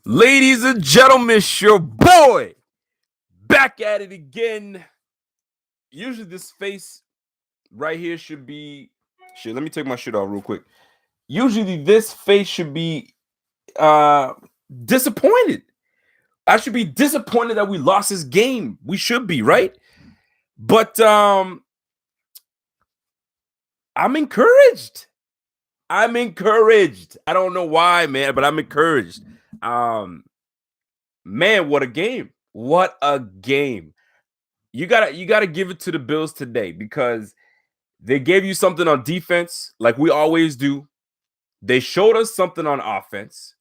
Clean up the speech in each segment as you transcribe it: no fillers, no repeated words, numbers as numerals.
Ladies and gentlemen, it's your boy back at it again. Usually, this face right here should be shit. Let me take my shit off real quick. Usually, this face should be uh disappointed. I should be disappointed that we lost this game. We should be, right? But I'm encouraged. I'm encouraged. I don't know why, man, but I'm encouraged. Um, man, what a game. What a game. You gotta give it to the Bills today because they gave you something on defense, like we always do. They showed us something on offense.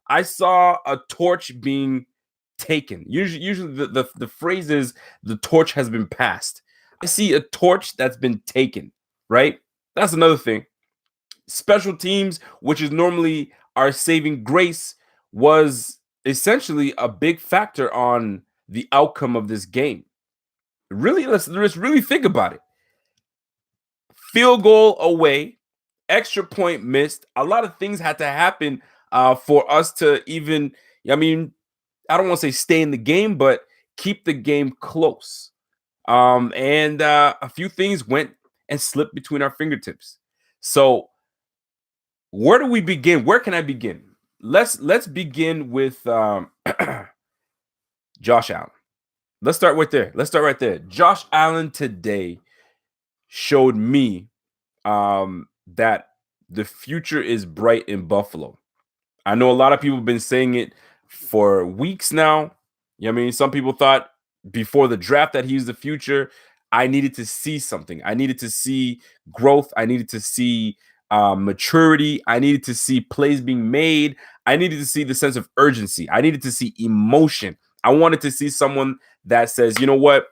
I saw a torch being taken. Usually the phrase is the torch has been passed. I see a torch that's been taken, right? That's another thing. Special teams, which is normally our saving grace, was essentially a big factor on the outcome of this game. Really, let's really think about it. Field goal away, extra point missed. A lot of things had to happen for us to even, I mean, I don't want to say stay in the game, but keep the game close. And a few things went and slipped between our fingertips. So, where do we begin? Where can I begin? Let's begin with Josh Allen. Let's start right there. Josh Allen today showed me that the future is bright in Buffalo. I know a lot of people have been saying it for weeks now. I mean, some people thought before the draft that he's the future. I needed to see something. I needed to see growth. I needed to see maturity. I needed to see plays being made. I needed to see the sense of urgency. I needed to see emotion. I wanted to see someone that says, you know what?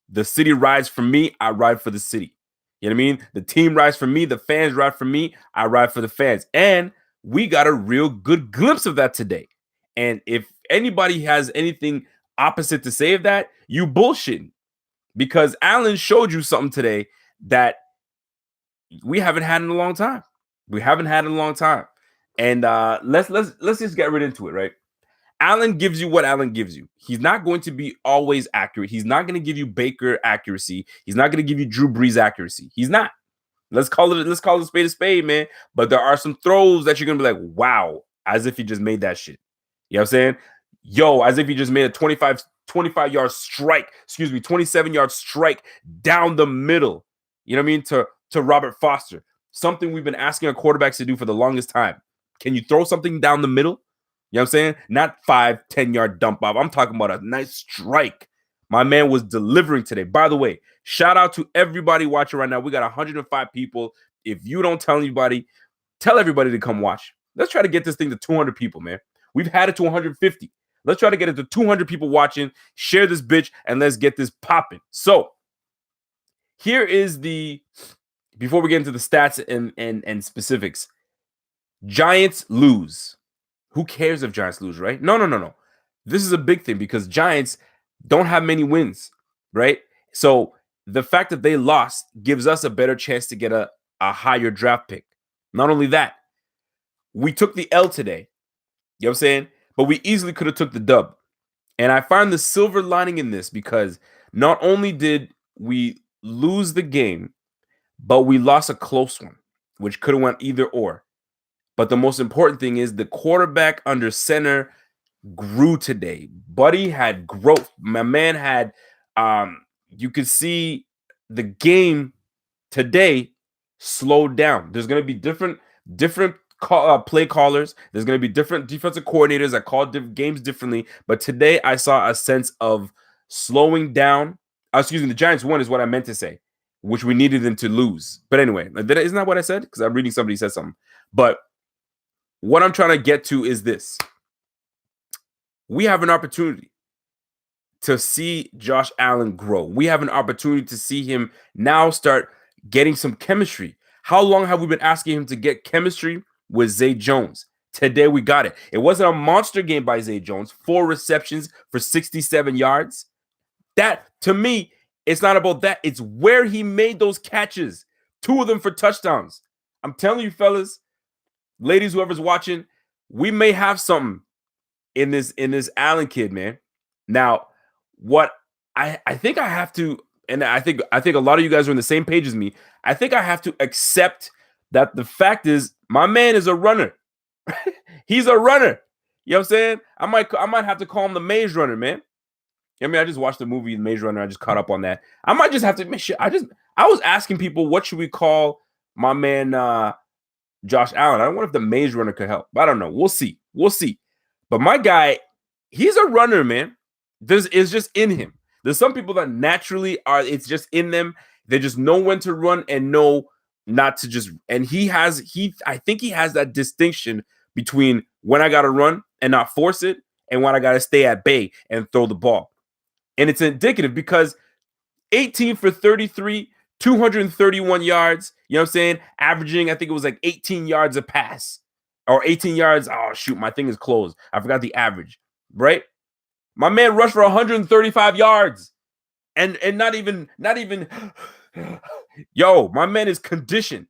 The city rides for me. I ride for the city. You know what I mean? The team rides for me. The fans ride for me. I ride for the fans. And we got a real good glimpse of that today. And if anybody has anything opposite to say of that, you bullshitting. Because Allen showed you something today that we haven't had in a long time. And let's just get right into it, right? Allen gives you what Allen gives you. He's not going to be always accurate. He's not going to give you Baker accuracy. He's not going to give you Drew Brees accuracy. He's not. Let's call it a spade, man. But there are some throws that you're going to be like, wow, as if he just made that shit. You know what I'm saying? Yo, as if he just made a 25-yard strike, 27-yard strike down the middle. You know what I mean? To Robert Foster. Something we've been asking our quarterbacks to do for the longest time. Can you throw something down the middle? You know what I'm saying? Not 5-10 yard dump off. I'm talking about a nice strike. My man was delivering today. By the way, shout out to everybody watching right now. We got 105 people. If you don't tell anybody, tell everybody to come watch. Let's try to get this thing to 200 people, man. We've had it to 150. Let's try to get it to 200 people watching. Share this bitch and let's get this popping. So, here is before we get into the stats and specifics. Giants lose. Who cares if Giants lose, right? No. This is a big thing because Giants don't have many wins, right? So the fact that they lost gives us a better chance to get a higher draft pick. Not only that, we took the L today. You know what I'm saying? But we easily could have took the dub. And I find the silver lining in this because not only did we lose the game, but we lost a close one, which could have went either or. But the most important thing is the quarterback under center grew today. Buddy had growth. My man had, you could see the game today slowed down. There's going to be different play callers. There's going to be different defensive coordinators that call games differently. But today I saw a sense of slowing down. The Giants won is what I meant to say, which we needed them to lose. But anyway, isn't that what I said? Because I'm reading somebody said something. But what I'm trying to get to is this. We have an opportunity to see Josh Allen grow. We have an opportunity to see him now start getting some chemistry. How long have we been asking him to get chemistry with Zay Jones? Today we got it. It wasn't a monster game by Zay Jones. 4 receptions for 67 yards. That, to me, it's not about that. It's where he made those catches. 2 of them for touchdowns. I'm telling you, fellas, ladies, whoever's watching, we may have something in this Allen kid, man. Now, what I think I have to, and I think a lot of you guys are on the same page as me. I think I have to accept that the fact is my man is a runner. He's a runner. You know what I'm saying? I might have to call him the Maze Runner, man. I mean, I just watched the movie Maze Runner. I just caught up on that. I might just have to make sure. I was asking people, what should we call my man Josh Allen? I don't know if the Maze Runner could help. I don't know. We'll see. We'll see. But my guy, he's a runner, man. It's just in him. There's some people that naturally are, it's just in them. They just know when to run and know not to just, and I think he has that distinction between when I got to run and not force it and when I got to stay at bay and throw the ball. And it's indicative because 18 for 33, 231 yards, you know what I'm saying? Averaging, I think it was like 18 yards a pass or 18 yards. Oh, shoot, my thing is closed. I forgot the average, right? My man rushed for 135 yards and not even, yo, my man is conditioned.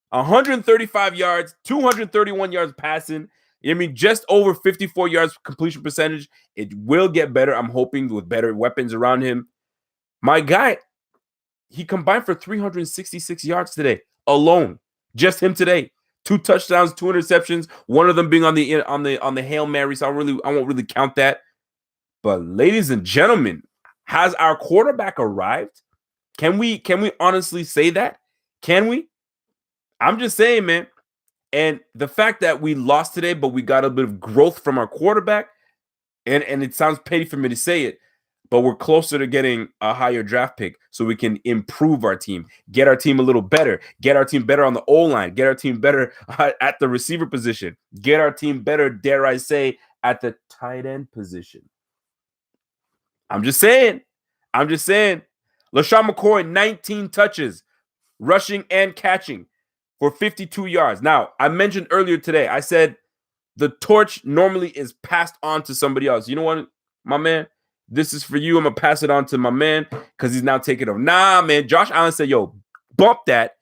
135 yards, 231 yards passing. I mean, just over 54 yards completion percentage. It will get better, I'm hoping, with better weapons around him. My guy, he combined for 366 yards today alone. Just him today. 2 touchdowns, 2 interceptions, one of them being on the Hail Mary, so I won't really count that. But ladies and gentlemen, has our quarterback arrived? Can we honestly say that? Can we? I'm just saying, man. And the fact that we lost today, but we got a bit of growth from our quarterback, and it sounds petty for me to say it, but we're closer to getting a higher draft pick so we can improve our team, get our team a little better, get our team better on the O-line, get our team better at the receiver position, get our team better, dare I say, at the tight end position. I'm just saying. LaShawn McCoy, 19 touches, rushing and catching for 52 yards. Now, I mentioned earlier today, I said the torch normally is passed on to somebody else. You know what, my man? This is for you. I'm going to pass it on to my man because he's now taking over. Nah, man. Josh Allen said, yo, bump that.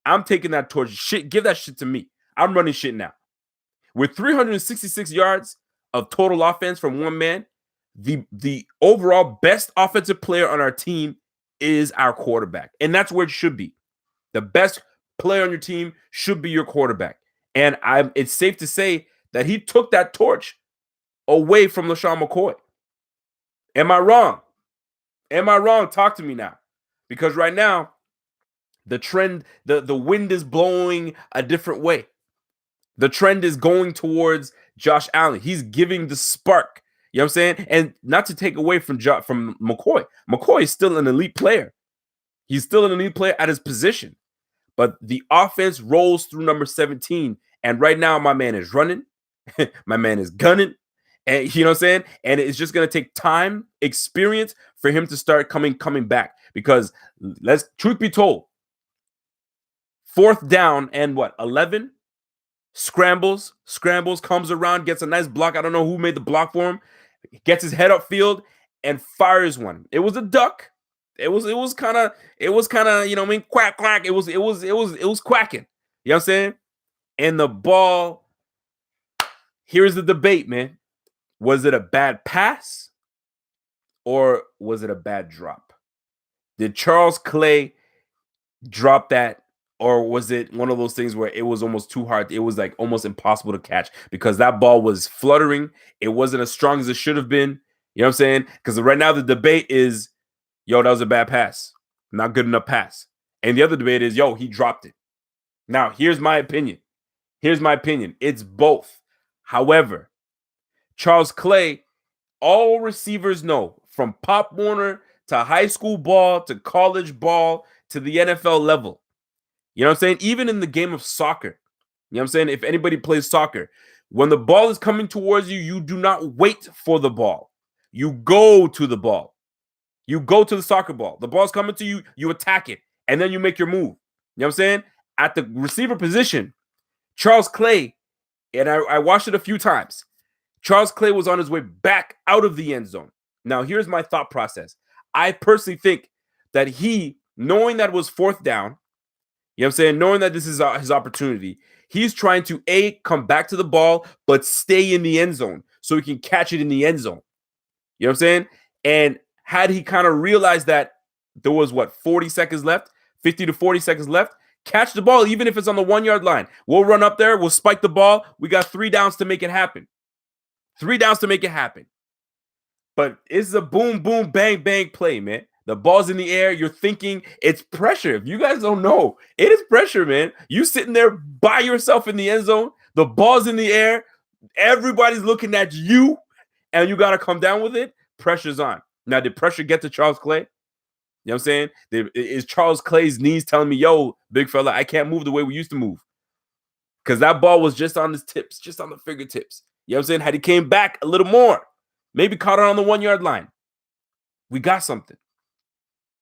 I'm taking that torch. Shit, give that shit to me. I'm running shit now. With 366 yards of total offense from one man, the overall best offensive player on our team is our quarterback. And that's where it should be. The best player on your team should be your quarterback. And it's safe to say that he took that torch away from LaShawn McCoy. Am I wrong? Talk to me now. Because right now, the trend, the wind is blowing a different way. The trend is going towards Josh Allen. He's giving the spark. You know what I'm saying? And not to take away from McCoy. McCoy is still an elite player. He's still an elite player at his position. But the offense rolls through number 17. And right now, my man is running. My man is gunning. And you know what I'm saying? And it's just going to take time, experience for him to start coming back. Because truth be told, 4th down and 11? Scrambles, comes around, gets a nice block. I don't know who made the block for him. Gets his head upfield and fires one. It was a duck. It was kind of, you know what I mean? Quack. It was quacking. You know what I'm saying? And the ball, here's the debate, man. Was it a bad pass or was it a bad drop? Did Charles Clay drop that, or was it one of those things where it was almost too hard? It was like almost impossible to catch because that ball was fluttering. It wasn't as strong as it should have been. You know what I'm saying? Because right now the debate is, yo, that was a bad pass. Not good enough pass. And the other debate is, yo, he dropped it. Now, here's my opinion. It's both. However, Charles Clay, all receivers know, from Pop Warner to high school ball to college ball to the NFL level. You know what I'm saying? Even in the game of soccer. You know what I'm saying? If anybody plays soccer, when the ball is coming towards you, you do not wait for the ball. You go to the ball. You go to the soccer ball. The ball's coming to you, you attack it, and then you make your move. You know what I'm saying? At the receiver position, Charles Clay, and I watched it a few times, Charles Clay was on his way back out of the end zone. Now, here's my thought process. I personally think that he, knowing that it was 4th down, You know what I'm saying? Knowing that this is his opportunity, he's trying to come back to the ball, but stay in the end zone so he can catch it in the end zone. You know what I'm saying? And had he kind of realized that there was 40 seconds left, 50 to 40 seconds left, catch the ball, even if it's on the 1 yard line. We'll run up there, we'll spike the ball. We got 3 downs to make it happen. 3 downs to make it happen. But it's a boom, boom, bang, bang play, man. The ball's in the air. You're thinking it's pressure. If you guys don't know, it is pressure, man. You sitting there by yourself in the end zone. The ball's in the air. Everybody's looking at you, and you got to come down with it. Pressure's on. Now, did pressure get to Charles Clay? You know what I'm saying? Is Charles Clay's knees telling me, yo, big fella, I can't move the way we used to move? Because that ball was just on his tips, just on the fingertips. You know what I'm saying? Had he came back a little more, maybe caught it on the 1 yard line, we got something.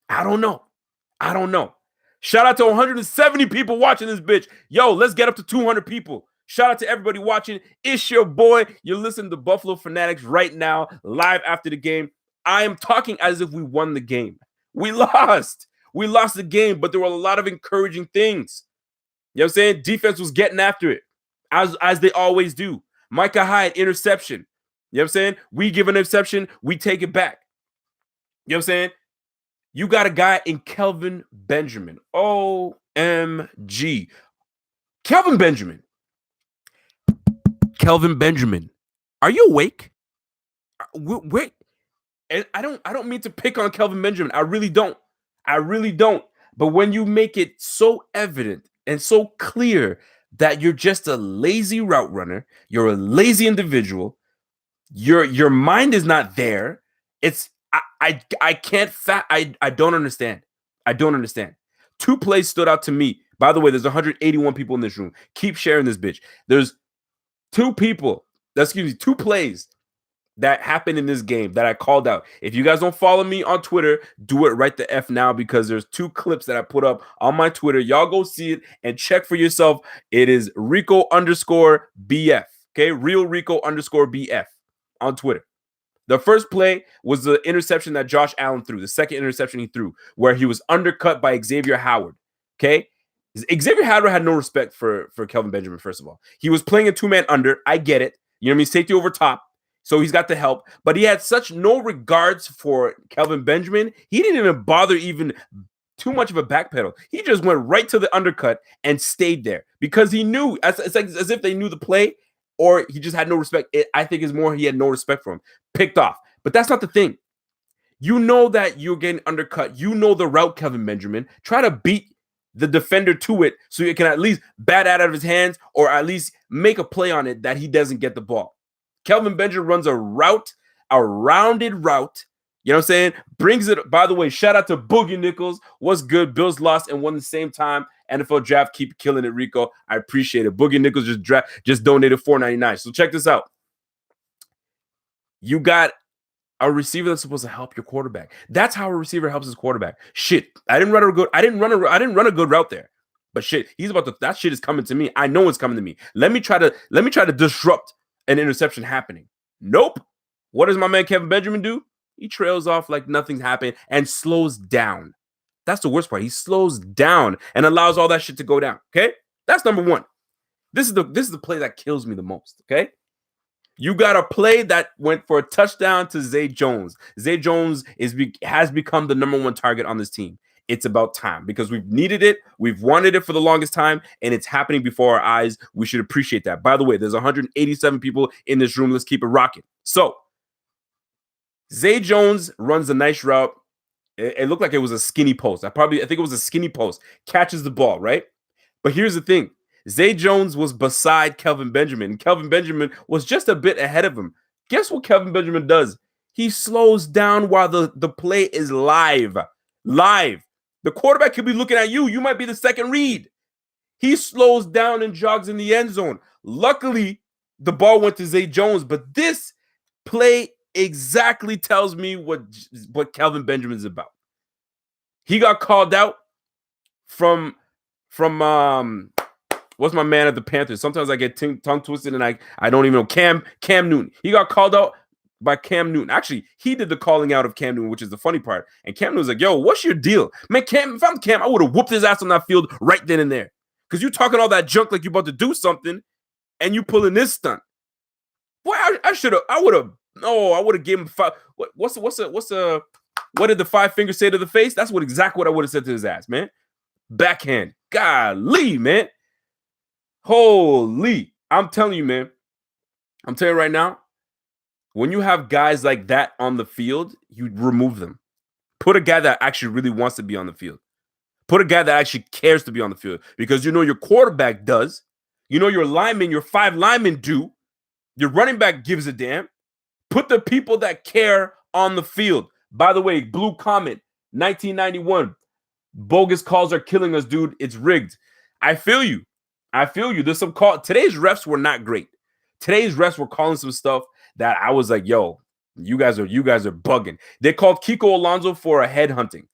I don't know. Shout out to 170 people watching this bitch. Yo, let's get up to 200 people. Shout out to everybody watching. It's your boy. You're listening to Buffalo Fanatics right now, live after the game. I am talking as if we won the game. We lost. We lost the game, but there were a lot of encouraging things. You know what I'm saying? Defense was getting after it, as they always do. Micah Hyde, interception. You know what I'm saying? We give an interception, we take it back. You know what I'm saying? You got a guy in Kelvin Benjamin. OMG. Kelvin Benjamin. Are you awake? Wait. And I don't mean to pick on Kelvin Benjamin. I really don't. But when you make it so evident and so clear that you're just a lazy route runner, you're a lazy individual, your mind is not there. I can't I don't understand. I don't understand. 2 plays stood out to me. By the way, there's 181 people in this room. Keep sharing this bitch. There's 2 plays that happened in this game that I called out. If you guys don't follow me on Twitter, do it right the F now, because there's 2 clips that I put up on my Twitter. Y'all go see it and check for yourself. It is Rico_BF. Okay, real Rico_BF on Twitter. The first play was the interception that Josh Allen threw, the second interception he threw, where he was undercut by Xavier Howard. Okay, Xavier Howard had no respect for Kelvin Benjamin. First of all, he was playing a 2-man under. I get it. You know what I mean? Safety over top. So he's got the help, but he had such no regards for Kelvin Benjamin. He didn't even bother even too much of a backpedal. He just went right to the undercut and stayed there because he knew, it's like as if they knew the play, or he just had no respect. I think it's more he had no respect for him. Picked off. But that's not the thing. You know that you're getting undercut. You know the route, Kelvin Benjamin. Try to beat the defender to it so you can at least bat out of his hands or at least make a play on it that he doesn't get the ball. Kelvin Benjamin runs a rounded route. You know what I'm saying? Brings it. By the way, shout out to Boogie Nichols. What's good? Bills lost and won the same time. NFL draft, keep killing it, Rico. I appreciate it. Boogie Nichols just donated $4.99. So check this out. You got a receiver that's supposed to help your quarterback. That's how a receiver helps his quarterback. Shit, I didn't run a good route there. But shit, that shit is coming to me. I know it's coming to me. Let me try to disrupt an interception happening. Nope. What does my man Kelvin Benjamin do? He trails off like nothing's happened and slows down. That's the worst part. He slows down and allows all that shit to go down. Okay? That's number 1. This is the play that kills me the most. Okay? You got a play that went for a touchdown to Zay Jones. Zay Jones has become the number 1 target on this team. It's about time because we've needed it. We've wanted it for the longest time, and it's happening before our eyes. We should appreciate that. By the way, there's 187 people in this room. Let's keep it rocking. So, Zay Jones runs a nice route. It looked like it was a skinny post. I think it was a skinny post. Catches the ball, right? But here's the thing. Zay Jones was beside Kelvin Benjamin, and Kelvin Benjamin was just a bit ahead of him. Guess what Kelvin Benjamin does? He slows down while the play is live. The quarterback could be looking at you. You might be the second read. He slows down and jogs in the end zone. Luckily, the ball went to Zay Jones, but this play exactly tells me what Kelvin Benjamin's about. He got called out from what's my man at the Panthers? Sometimes I get tongue twisted and I don't even know. Cam Newton. He got called out by Cam Newton. Actually, he did the calling out of Cam Newton, which is the funny part. And Cam Newton was like, yo, what's your deal? Man, Cam, if I'm Cam, I would have whooped his ass on that field right then and there. Because you talking all that junk like you're about to do something, and you pulling this stunt. Boy, I would have given him five. What did the 5 fingers say to the face? That's exactly what I would have said to his ass, man. Backhand. Golly, man. Holy. I'm telling you, man. I'm telling you right now, when you have guys like that on the field, you remove them. Put a guy that actually really wants to be on the field. Put a guy that actually cares to be on the field, because you know your quarterback does. You know your linemen, your 5 linemen do. Your running back gives a damn. Put the people that care on the field. By the way, Blue Comet, 1991. Bogus calls are killing us, dude. It's rigged. I feel you. There's some call. Today's refs were not great. Today's refs were calling some stuff that I was like, yo, you guys are bugging. They called Kiko Alonso for a head hunting.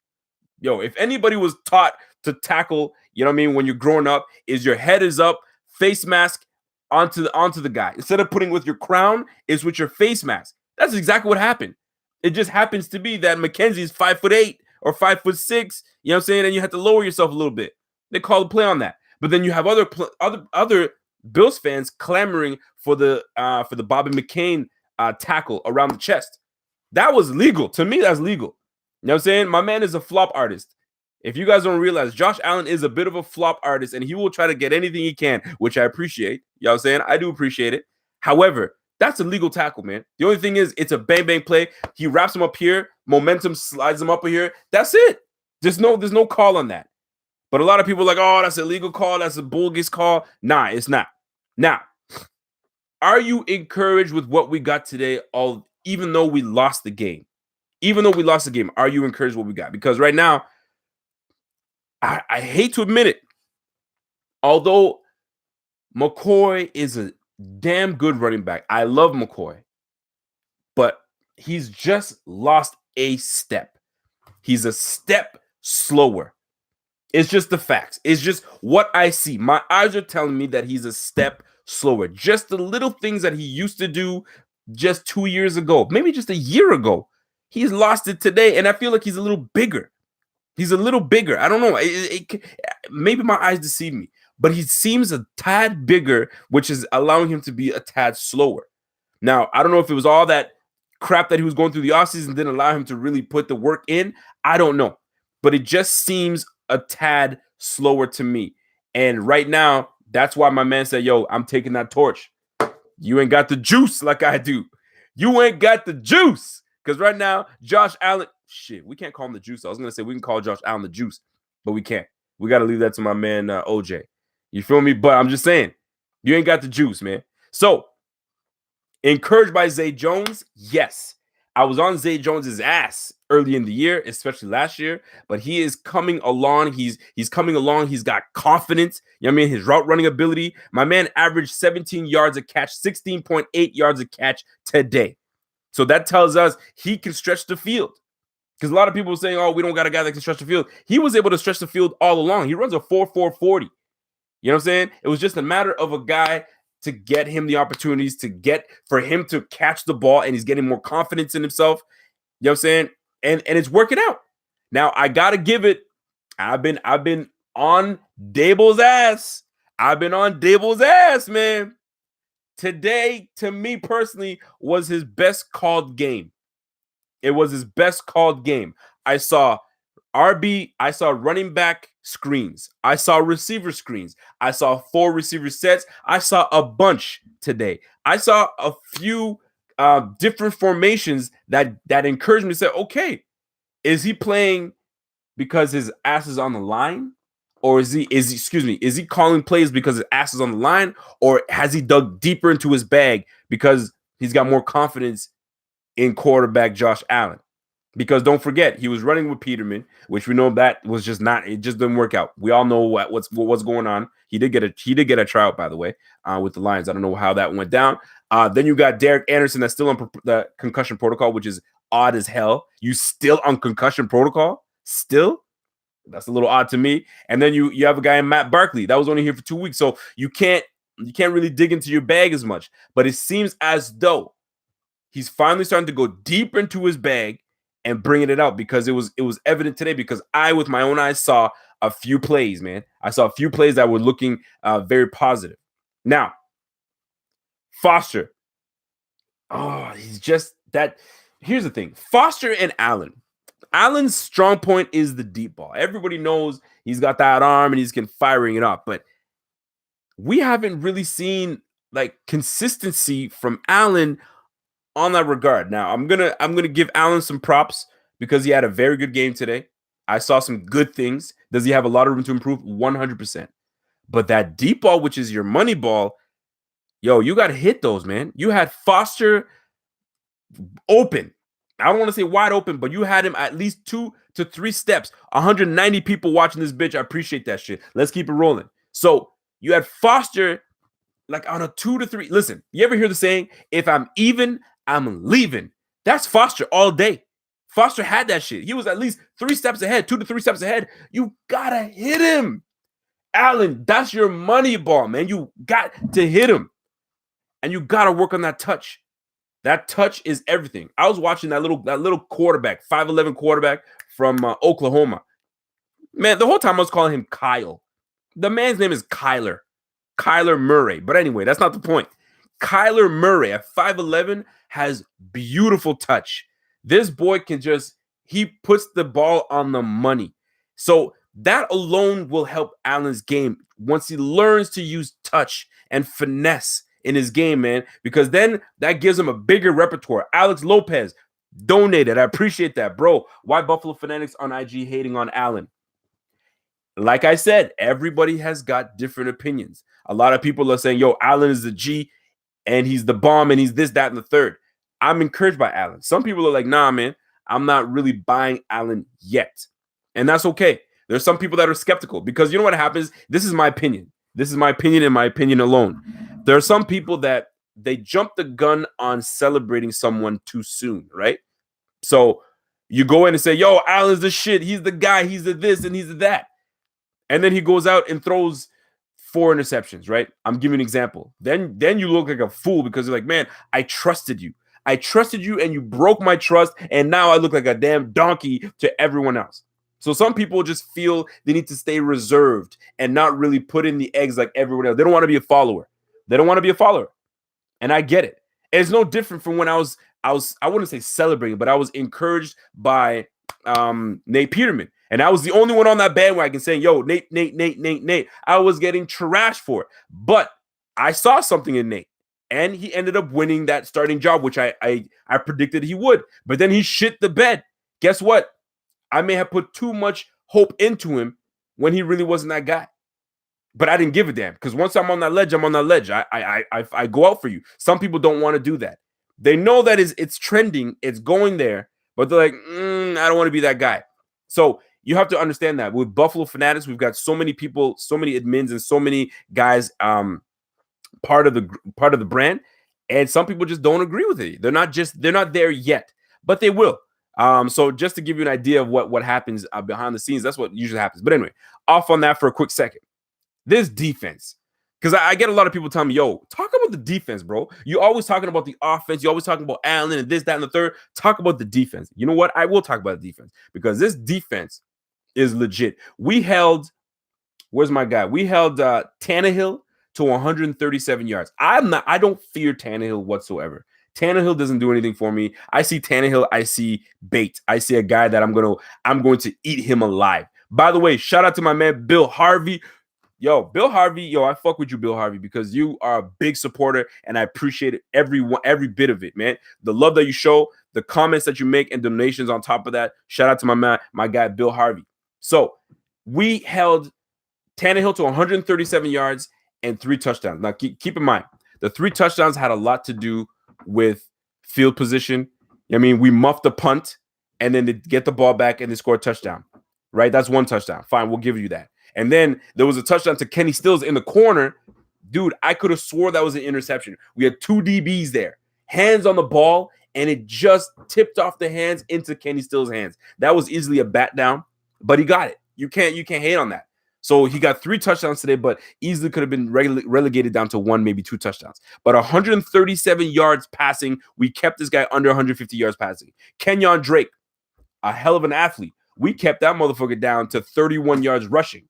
Yo, if anybody was taught to tackle, you know what I mean, when you're growing up, is your head is up, face mask onto the guy. Instead of putting with your crown, it's with your face mask. That's exactly what happened. It just happens to be that McKenzie's 5'8" or 5'6", you know what I'm saying? And you have to lower yourself a little bit. They call the play on that. But then you have other Bills fans clamoring for the Bobby McCain tackle around the chest. That was legal. To me, that's legal. You know what I'm saying? My man is a flop artist. If you guys don't realize, Josh Allen is a bit of a flop artist, and he will try to get anything he can, which I appreciate. You know what I'm saying? I do appreciate it. However, that's a legal tackle, man. The only thing is, it's a bang-bang play. He wraps him up here. Momentum slides him up here. That's it. There's no call on that. But a lot of people are like, oh, that's a legal call. That's a bogus call. Nah, it's not. Now, are you encouraged with what we got today, even though we lost the game? Even though we lost the game, are you encouraged with what we got? Because right now, I hate to admit it, although McCoy is a damn good running back. I love McCoy, but he's just lost a step. He's a step slower. It's just the facts. It's just what I see. My eyes are telling me that he's a step slower. Just the little things that he used to do just 2 years ago, maybe just a year ago. He's lost it today, and I feel like he's a little bigger. He's a little bigger. I don't know. Maybe my eyes deceive me, but he seems a tad bigger, which is allowing him to be a tad slower. Now, I don't know if it was all that crap that he was going through the offseason didn't allow him to really put the work in. I don't know, but it just seems a tad slower to me. And right now, that's why my man said, yo, I'm taking that torch. You ain't got the juice like I do. You ain't got the juice. Because right now, Josh Allen, shit, we can't call him the juice. I was going to say we can call Josh Allen the juice, but we can't. We got to leave that to my man, OJ. You feel me? But I'm just saying, you ain't got the juice, man. So, encouraged by Zay Jones? Yes. I was on Zay Jones's ass early in the year, especially last year, but he is coming along. He's coming along. He's got confidence. You know what I mean? His route running ability. My man averaged 17 yards a catch, 16.8 yards a catch today. So that tells us he can stretch the field. Because a lot of people are saying, oh, we don't got a guy that can stretch the field. He was able to stretch the field all along. He runs a 4.40. You know what I'm saying? It was just a matter of a guy to get him the opportunities for him to catch the ball, and he's getting more confidence in himself. You know what I'm saying? And it's working out. Now, I got to give it. I've been on Dable's ass. I've been on Dable's ass, man. Today, to me personally, was his best called game. It was his best called game. I saw running back screens. I saw receiver screens. I saw 4 receiver sets. I saw a bunch today. I saw a few different formations that encouraged me to say, okay, is he playing because his ass is on the line? Or is he calling plays because his ass is on the line? Or has he dug deeper into his bag because he's got more confidence in quarterback Josh Allen? Because don't forget, he was running with Peterman, which we know that was just not. It just didn't work out. We all know what's going on. He did get a tryout, by the way, with the Lions. I don't know how that went down. Then you got Derek Anderson that's still on the concussion protocol, which is odd as hell. You still on concussion protocol? Still? That's a little odd to me. And then you have a guy in Matt Barkley that was only here for 2 weeks, so you can't really dig into your bag as much. But it seems as though He's finally starting to go deeper into his bag and bringing it out because it was evident today because I, with my own eyes, saw a few plays, man. I saw a few plays that were looking very positive. Now, Foster. Oh, he's just that. Here's the thing. Foster and Allen. Allen's strong point is the deep ball. Everybody knows he's got that arm and he's firing it up, but we haven't really seen like consistency from Allen on that regard. Now, I'm gonna give Allen some props because he had a very good game today. I saw some good things. Does he have a lot of room to improve? 100%. But that deep ball, which is your money ball, yo, you got to hit those, man. You had Foster open. I don't want to say wide open, but you had him at least 2 to 3 steps. 190 people watching this bitch. I appreciate that shit. Let's keep it rolling. So you had Foster like on a 2 to 3. Listen, you ever hear the saying, if I'm even, I'm leaving? That's Foster all day. Foster had that shit. He was at least 3 steps ahead, 2 to 3 steps ahead. You got to hit him. Allen, that's your money ball, man. You got to hit him. And you got to work on that touch. That touch is everything. I was watching that little quarterback, 5'11" quarterback from Oklahoma. Man, the whole time I was calling him Kyle. The man's name is Kyler Murray. But anyway, that's not the point. Kyler Murray at 5'11" has beautiful touch. This boy he puts the ball on the money. So that alone will help Allen's game once he learns to use touch and finesse in his game, man, because then that gives him a bigger repertoire. Alex Lopez donated. I appreciate that, bro. Why Buffalo Fanatics on IG hating on Allen? Like I said, everybody has got different opinions. A lot of people are saying, yo, Allen is the G and he's the bomb and he's this, that, and the third. I'm encouraged by Allen. Some people are like, nah, man, I'm not really buying Allen yet. And that's okay. There's some people that are skeptical because you know what happens? This is my opinion. This is my opinion and my opinion alone. There are some people that they jump the gun on celebrating someone too soon, right? So you go in and say, yo, Allen's the shit. He's the guy. He's the this and he's the that. And then he goes out and throws 4 interceptions, right? I'm giving an example. Then you look like a fool because you're like, man, I trusted you. I trusted you and you broke my trust. And now I look like a damn donkey to everyone else. So some people just feel they need to stay reserved and not really put in the eggs like everyone else. They don't want to be a follower. They don't want to be a follower. And I get it. And it's no different from when I wouldn't say celebrating, but I was encouraged by Nate Peterman. And I was the only one on that bandwagon saying, yo, Nate. I was getting trashed for it. But I saw something in Nate. And he ended up winning that starting job, which I predicted he would. But then he shit the bed. Guess what? I may have put too much hope into him when he really wasn't that guy. But I didn't give a damn because once I'm on that ledge, I'm on that ledge. I go out for you. Some people don't want to do that. They know that it's trending, it's going there, but they're like, I don't want to be that guy. So you have to understand that with Buffalo Fanatics, we've got so many people, so many admins, and so many guys part of the brand, and some people just don't agree with it. They're not there yet, but they will. So just to give you an idea of what happens behind the scenes, that's what usually happens. But anyway, off on that for a quick second. This defense, because I get a lot of people telling me, yo, talk about the defense, bro. You're always talking about the offense. You're always talking about Allen and this, that, and the third. Talk about the defense. You know what? I will talk about the defense because this defense is legit. Where's my guy? We held Tannehill to 137 yards. I don't fear Tannehill whatsoever. Tannehill doesn't do anything for me. I see Tannehill, I see bait. I see a guy that I'm going to eat him alive. By the way, shout out to my man Bill Harvey. Yo, Bill Harvey, I fuck with you, Bill Harvey, because you are a big supporter and I appreciate it, every bit of it, man. The love that you show, the comments that you make, and donations on top of that. Shout out to my guy Bill Harvey. So we held Tannehill to 137 yards and 3 touchdowns. Now keep in mind, the 3 touchdowns had a lot to do with field position. I mean, we muffed the punt and then they get the ball back and they score a touchdown, right? That's 1 touchdown. Fine, we'll give you that. And then there was a touchdown to Kenny Stills in the corner. Dude, I could have swore that was an interception. We had 2 DBs there, hands on the ball, and it just tipped off the hands into Kenny Stills' hands. That was easily a bat down, but he got it. You can't hate on that. So he got 3 touchdowns today, but easily could have been relegated down to 1, maybe 2 touchdowns. But 137 yards passing. We kept this guy under 150 yards passing. Kenyon Drake, a hell of an athlete. We kept that motherfucker down to 31 yards rushing.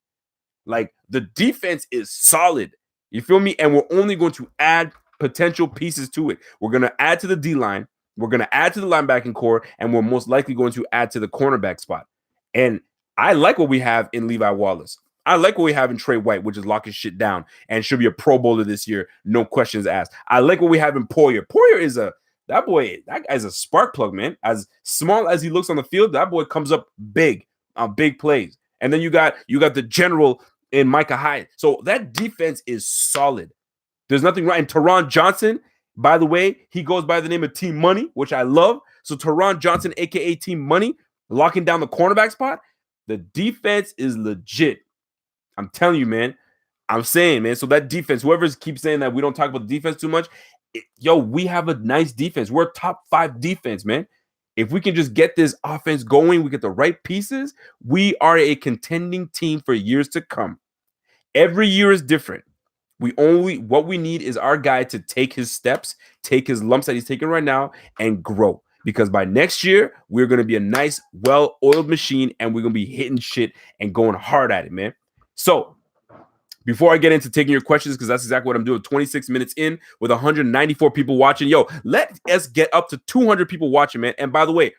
Like, the defense is solid. You feel me? And we're only going to add potential pieces to it. We're going to add to the D-line. We're going to add to the linebacking core. And we're most likely going to add to the cornerback spot. And I like what we have in Levi Wallace. I like what we have in Trey White, which is locking shit down and should be a Pro Bowler this year. No questions asked. I like what we have in Poyer. Poyer is that guy's a spark plug, man. As small as he looks on the field, that boy comes up big on big plays. And then you got the general in Micah Hyde. So that defense is solid. There's nothing right. And Teron Johnson, by the way, he goes by the name of Team Money, which I love. So Teron Johnson, aka Team Money, locking down the cornerback spot. The defense is legit. I'm telling you, man. I'm saying, man. So that defense, whoever keeps saying that we don't talk about the defense too much, we have a nice defense. We're a top 5 defense, man. If we can just get this offense going, we get the right pieces, we are a contending team for years to come. Every year is different. What we need is our guy to take his steps, take his lumps that he's taking right now, and grow. Because by next year, we're going to be a nice, well-oiled machine, and we're going to be hitting shit and going hard at it, man. So, before I get into taking your questions, because that's exactly what I'm doing, 26 minutes in with 194 people watching. Yo, let us get up to 200 people watching, man. And by the way,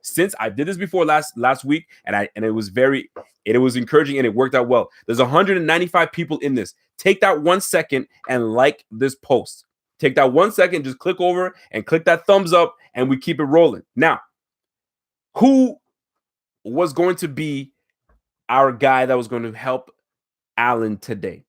since I did this before last week, and it was encouraging and it worked out well. There's 195 people in this. Take that 1 second and like this post. Take that 1 second, just click over and click that thumbs up, and we keep it rolling. Now, who was going to be our guy that was going to help Allen today?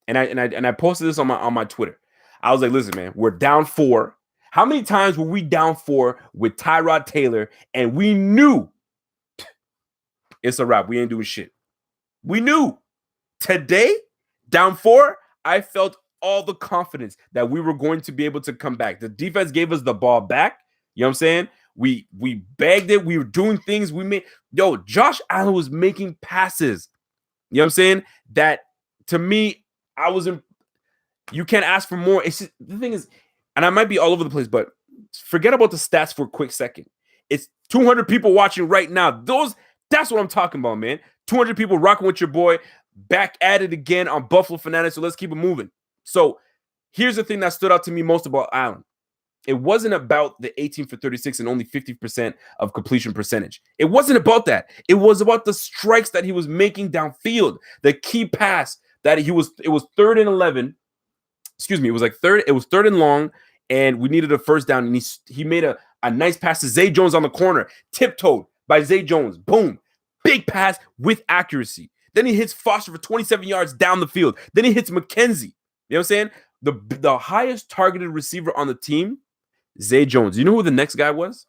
And I posted this on my Twitter. I was like, listen, man, we're down 4. How many times were we down 4 with Tyrod Taylor and we knew it's a wrap? We ain't doing shit. We knew. Today, down 4, I felt all the confidence that we were going to be able to come back. The defense gave us the ball back. You know what I'm saying? We bagged it. We were doing things. Josh Allen was making passes. You know what I'm saying? That, to me, you can't ask for more. It's just, the thing is, and I might be all over the place, but forget about the stats for a quick second. It's 200 people watching right now. That's what I'm talking about, man. 200 people rocking with your boy. Back at it again on Buffalo Fanatics, so let's keep it moving. So here's the thing that stood out to me most about Allen. It wasn't about the 18 for 36 and only 50% of completion percentage. It wasn't about that. It was about the strikes that he was making downfield. The key pass that it was 3rd and 11. Excuse me, it was 3rd and long, and we needed a first down, and he made a nice pass to Zay Jones on the corner, tiptoed by Zay Jones. Boom. Big pass with accuracy. Then he hits Foster for 27 yards down the field. Then he hits McKenzie. You know what I'm saying? The highest targeted receiver on the team, Zay Jones. You know who the next guy was?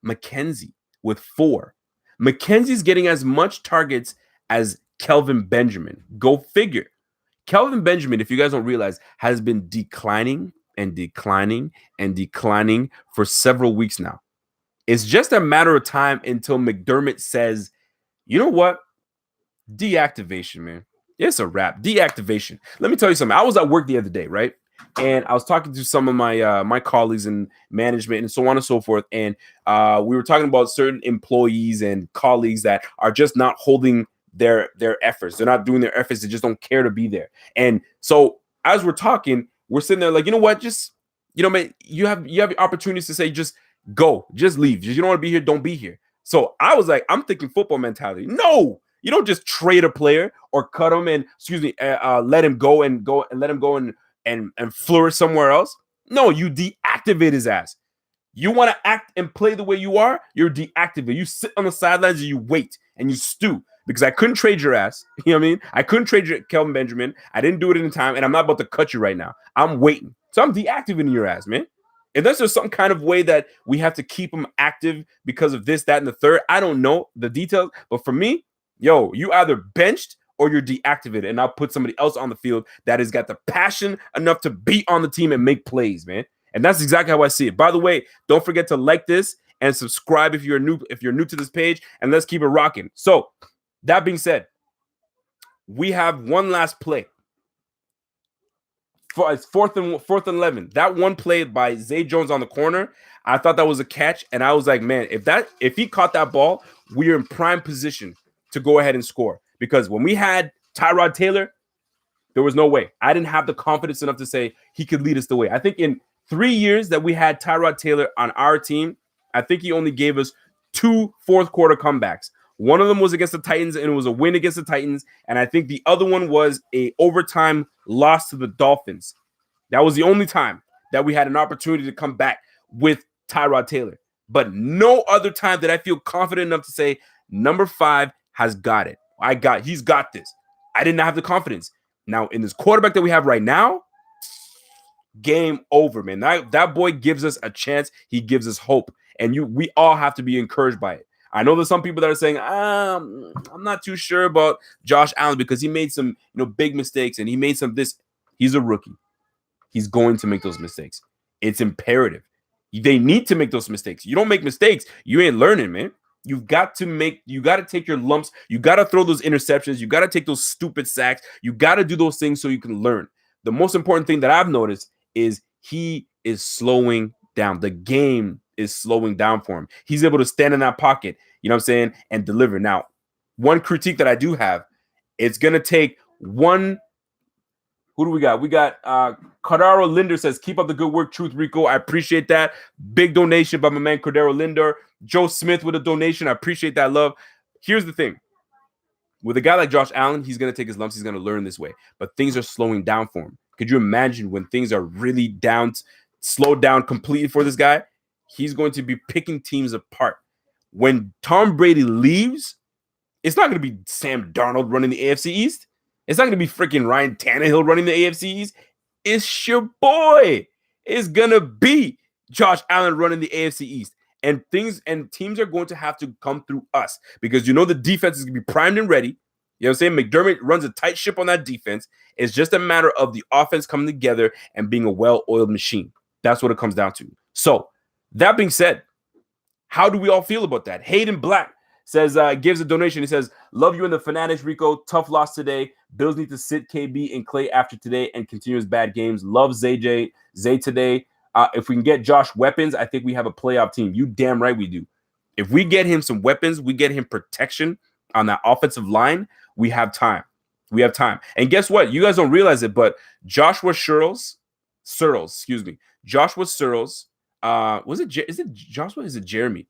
McKenzie with 4. McKenzie's getting as much targets as Kelvin Benjamin. Go figure. Kelvin Benjamin, if you guys don't realize, has been declining and declining and declining for several weeks now. It's just a matter of time until McDermott says, you know what? Deactivation, man. It's a wrap. Deactivation. Let me tell you something. I was at work the other day, right? And I was talking to some of my colleagues in management and so on and so forth. And we were talking about certain employees and colleagues that are just not holding their efforts. They're not doing their efforts. They just don't care to be there. And so as we're talking, we're sitting there like, you know what? Just, man, you have opportunities to say, just go, just leave. You don't want to be here. Don't be here. So I was like, I'm thinking football mentality. No, you don't just trade a player or cut him and let him go and flourish somewhere else. No, you deactivate his ass. You want to act and play the way you are, you're deactivated. You sit on the sidelines and you wait and you stew. Because I couldn't trade your ass. You know what I mean? I couldn't trade your Kelvin Benjamin. I didn't do it in time, and I'm not about to cut you right now. I'm waiting. So I'm deactivating your ass, man. Unless there's some kind of way that we have to keep him active because of this, that, and the third. I don't know the details. But for me, you either benched or you're deactivated, and I'll put somebody else on the field that has got the passion enough to be on the team and make plays, man. And that's exactly how I see it. By the way, don't forget to like this and subscribe if you're new to this page, and let's keep it rocking. So that being said, We have one last play. It's fourth and 11. That one play by Zay Jones on the corner, I thought that was a catch, and I was like, man, if he caught that ball, we are in prime position to go ahead and score. Because when we had Tyrod Taylor, there was no way. I didn't have the confidence enough to say he could lead us the way. I think in 3 years that we had Tyrod Taylor on our team, I think he only gave us 2 fourth quarter comebacks. One of them was against the Titans, and it was a win against the Titans. And I think the other one was a overtime loss to the Dolphins. That was the only time that we had an opportunity to come back with Tyrod Taylor. But no other time did I feel confident enough to say, number 5 has got it. He's got this. I did not have the confidence. Now, in this quarterback that we have right now, game over, man. That boy gives us a chance. He gives us hope. And we all have to be encouraged by it. I know there's some people that are saying, I'm not too sure about Josh Allen because he made some big mistakes and he made some this. He's a rookie. He's going to make those mistakes. It's imperative. They need to make those mistakes. You don't make mistakes, you ain't learning, man. You got to take your lumps. You got to throw those interceptions. You got to take those stupid sacks. You got to do those things so you can learn. The most important thing that I've noticed is he is slowing down. The game is slowing down for him. He's able to stand in that pocket, you know what I'm saying, and deliver. Now, one critique that I do have, it's going to take one. Who do we got? We got Cordero Linder says, keep up the good work, Truth Rico. I appreciate that. Big donation by my man Cordero Linder. Joe Smith with a donation. I appreciate that love. Here's the thing. With a guy like Josh Allen, he's going to take his lumps. He's going to learn this way. But things are slowing down for him. Could you imagine when things are really slowed down completely for this guy? He's going to be picking teams apart. When Tom Brady leaves, it's not going to be Sam Darnold running the AFC East. It's not going to be freaking Ryan Tannehill running the AFC East. It's your boy. It's going to be Josh Allen running the AFC East. And teams are going to have to come through us because the defense is going to be primed and ready. You know what I'm saying? McDermott runs a tight ship on that defense. It's just a matter of the offense coming together and being a well-oiled machine. That's what it comes down to. So, that being said, how do we all feel about that? Hayden Black says, gives a donation. He says, love you in the Fanatics, Rico. Tough loss today. Bills need to sit KB and Clay after today and continue his bad games. Love Zay today. If we can get Josh weapons, I think we have a playoff team. You damn right we do. If we get him some weapons, we get him protection on that offensive line, we have time. We have time. And guess what? You guys don't realize it, but Joshua Searles, Joshua Searles, is it Joshua? Is it Jeremy?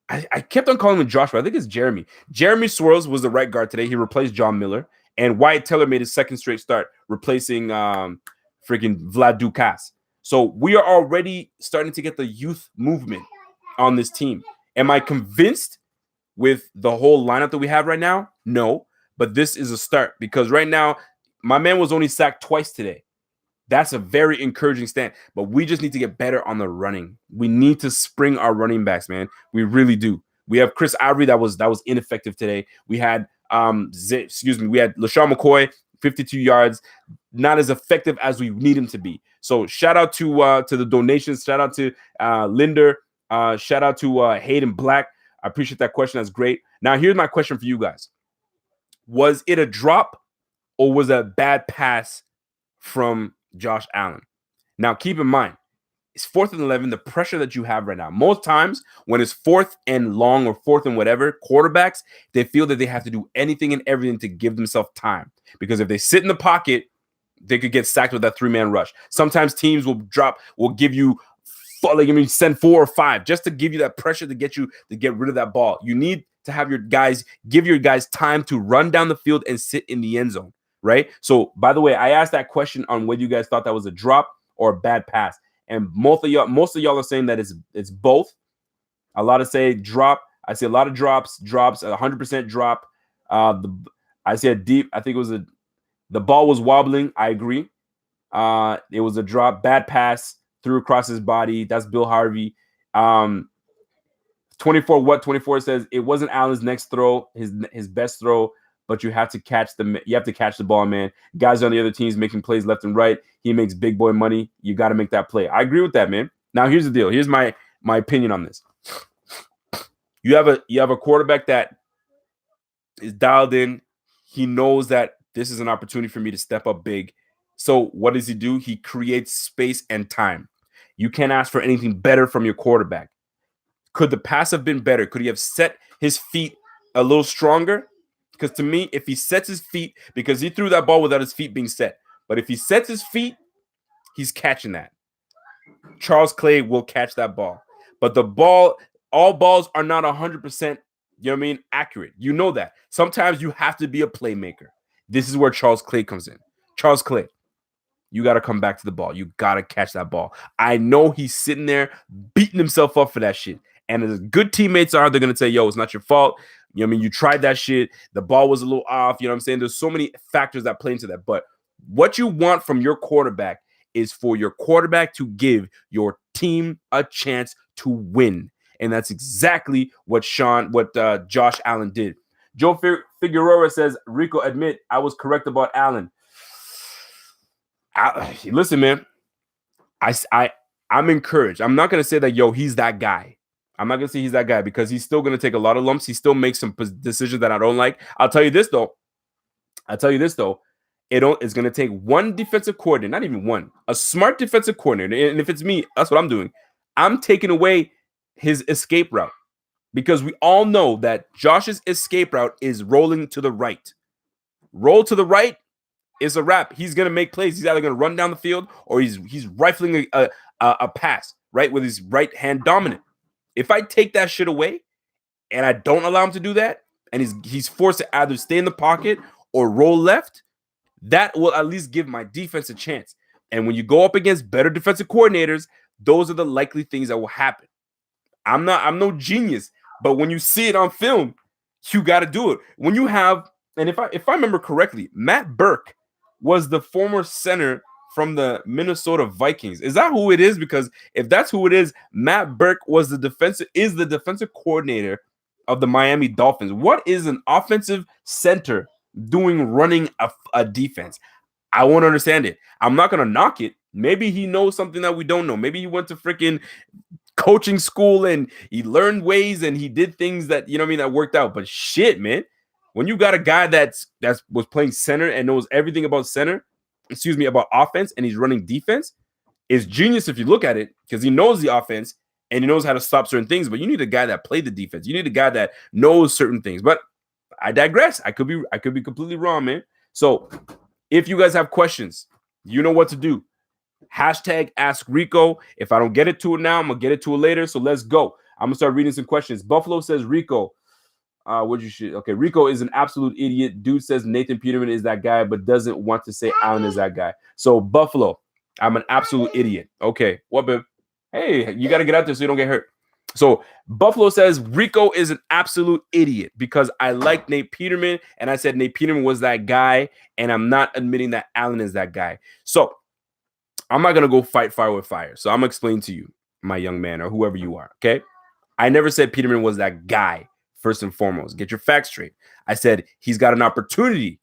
I kept on calling him Joshua. I think it's Jeremy. Jeremy Swirls was the right guard today. He replaced John Miller. And Wyatt Teller made his second straight start, replacing freaking Vlad Dukas. So we are already starting to get the youth movement on this team. Am I convinced with the whole lineup that we have right now? No. But this is a start because right now, my man was only sacked twice today. That's a very encouraging stand. But we just need to get better on the running. We need to spring our running backs, man. We really do. We have Chris Ivory that was ineffective today. We had we had LaShawn McCoy, 52 yards, not as effective as we need him to be. So shout out to the donations. Shout out to Linder. Shout out to Hayden Black. I appreciate that question. That's great. Now here's my question for you guys. Was it a drop or was it a bad pass from Josh Allen? Now keep in mind, it's 4th and 11, the pressure that you have right now. Most times when it's 4th and long or 4th and whatever, quarterbacks, they feel that they have to do anything and everything to give themselves time. Because if they sit in the pocket, they could get sacked with that 3-man rush. Sometimes teams will give you, send 4 or 5 just to give you that pressure to get rid of that ball. You need to have give your guys time to run down the field and sit in the end zone, right? So, by the way, I asked that question on whether you guys thought that was a drop or a bad pass. And most of y'all are saying that it's both. A lot of say drop. I see a lot of drops, 100% drop. I see a deep. I think it was the ball was wobbling. I agree. It was a drop, bad pass, threw across his body. That's Bill Harvey. 24 says it wasn't Allen's next throw, his best throw, but you have to catch the ball, man. Guys on the other teams making plays left and right. He makes big boy money. You got to make that play. I agree with that, man. Now here's the deal. Here's my opinion on this. You have a quarterback that is dialed in. He knows that This is an opportunity for me to step up big. So what does he do? He creates space and time. You can't ask for anything better from your quarterback. Could the pass have been better? Could he have set his feet a little stronger? Because to me, if he sets his feet, because he threw that ball without his feet being set, but if he sets his feet, he's catching that. Charles Clay will catch that ball. But the ball, all balls are not 100%, you know what I mean, accurate. You know that. Sometimes you have to be a playmaker. This is where Charles Clay comes in. Charles Clay, you got to come back to the ball. You got to catch that ball. I know he's sitting there beating himself up for that shit. And as good teammates are, they're going to say, yo, it's not your fault. You know what I mean? You tried that shit. The ball was a little off. You know what I'm saying? There's so many factors that play into that. But what you want from your quarterback is for your quarterback to give your team a chance to win. And that's exactly what Josh Allen did. Joe Figueroa says, Rico, admit I was correct about Allen. Listen, man, I'm encouraged. I'm not going to say that, yo, he's that guy. I'm not going to say he's that guy because he's still going to take a lot of lumps. He still makes some decisions that I don't like. I'll tell you this, though. It's going to take one defensive coordinator, not even one, a smart defensive coordinator. And if it's me, that's what I'm doing. I'm taking away his escape route because we all know that Josh's escape route is rolling to the right. Roll to the right is a wrap. He's going to make plays. He's either going to run down the field or he's rifling a pass, right, with his right hand dominant. If I take that shit away and I don't allow him to do that, and he's forced to either stay in the pocket or roll left, that will at least give my defense a chance. And when you go up against better defensive coordinators, those are the likely things that will happen. I'm no genius, but when you see it on film, you got to do it. When you have, and if I remember correctly, Matt Burke was the former center from the Minnesota Vikings. Is that who it is? Because if that's who it is, Matt Burke was the defensive coordinator of the Miami Dolphins. What is an offensive center doing running a defense? I won't understand it. I'm not going to knock it. Maybe he knows something that we don't know. Maybe he went to freaking coaching school and he learned ways and he did things that, you know what I mean, that worked out. But shit, man, when you got a guy that was playing center and knows everything about about offense, and he's running defense, is genius if you look at it, because he knows the offense and he knows how to stop certain things. But you need a guy that played the defense. You need a guy that knows certain things. But I digress. I could be completely wrong, man. So if you guys have questions, you know what to do. Hashtag Ask Rico. If I don't get it to it now, I'm gonna get it to it later. So let's go. I'm gonna start reading some questions. Buffalo says Rico. Okay, Rico is an absolute idiot. Dude says Nathan Peterman is that guy, but doesn't want to say Allen is that guy. So Buffalo, I'm an absolute idiot. Okay, what, babe? Hey, you got to get out there so you don't get hurt. So Buffalo says Rico is an absolute idiot because I like Nate Peterman, and I said Nate Peterman was that guy, and I'm not admitting that Allen is that guy. So I'm not gonna go fight fire with fire. So I'm gonna explain to you, my young man, or whoever you are. Okay, I never said Peterman was that guy. First and foremost, get your facts straight. I said he's got an opportunity,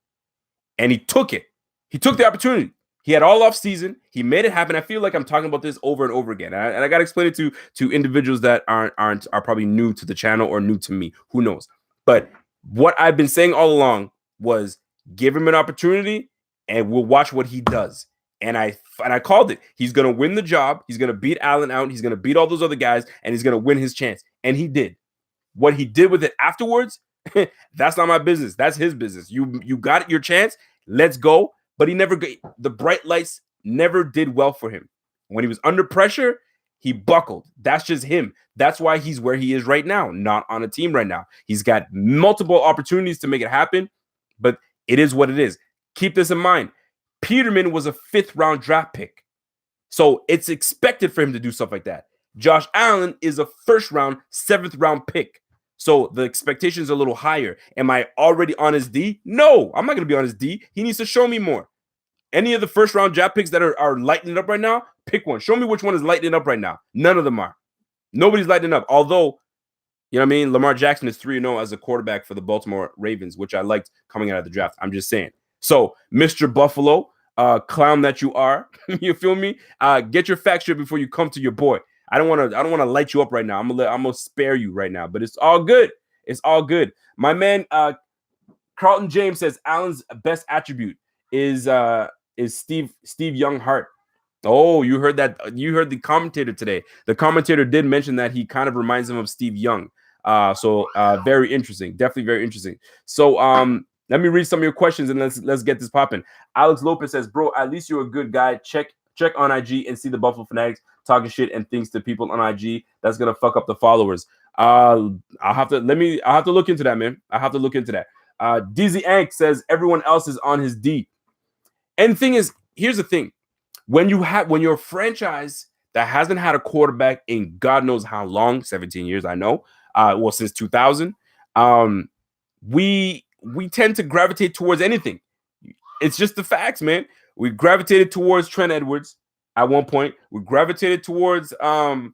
and he took it. He took the opportunity. He had all off season. He made it happen. I feel like I'm talking about this over and over again, and I got to explain it to individuals that are probably new to the channel or new to me. Who knows? But what I've been saying all along was give him an opportunity, and we'll watch what he does. And I called it. He's going to win the job. He's going to beat Allen out. He's going to beat all those other guys, and he's going to win his chance. And he did. What he did with it afterwards, that's not my business. That's his business. You got your chance. Let's go. But he never got the bright lights. Never did well for him. When he was under pressure, he buckled. That's just him. That's why he's where he is right now, not on a team right now. He's got multiple opportunities to make it happen, but it is what it is. Keep this in mind. Peterman was a 5th round draft pick. So it's expected for him to do stuff like that. Josh Allen is a 1st round, 7th round pick. So the expectations are a little higher. Am I already on his D? No, I'm not going to be on his D. He needs to show me more. Any of the 1st round draft picks that are lighting it up right now, pick one. Show me which one is lighting up right now. None of them are. Nobody's lighting up. Although, you know what I mean? Lamar Jackson is 3-0 as a quarterback for the Baltimore Ravens, which I liked coming out of the draft. I'm just saying. So, Mr. Buffalo, clown that you are, you feel me? Get your facts straight before you come to your boy. I don't want to light you up right now. I'm gonna spare you right now, but it's all good. It's all good. My man, Carlton James says Allen's best attribute is Steve Young Hart. Oh, you heard that? You heard the commentator today. The commentator did mention that he kind of reminds him of Steve Young. So very interesting. Definitely very interesting. So let me read some of your questions and let's get this popping. Alex Lopez says, "Bro, at least you're a good guy. Check on IG and see the Buffalo Fanatics talking shit and things to people on IG. That's gonna fuck up the followers." I'll have to look into that, man. I have to look into that. Dizzy Ank says everyone else is on his D. And the thing is, here's the thing. When you're a franchise that hasn't had a quarterback in God knows how long, 17 years, I know, since 2000, we tend to gravitate towards anything. It's just the facts, man. We gravitated towards Trent Edwards at one point. We gravitated towards freaking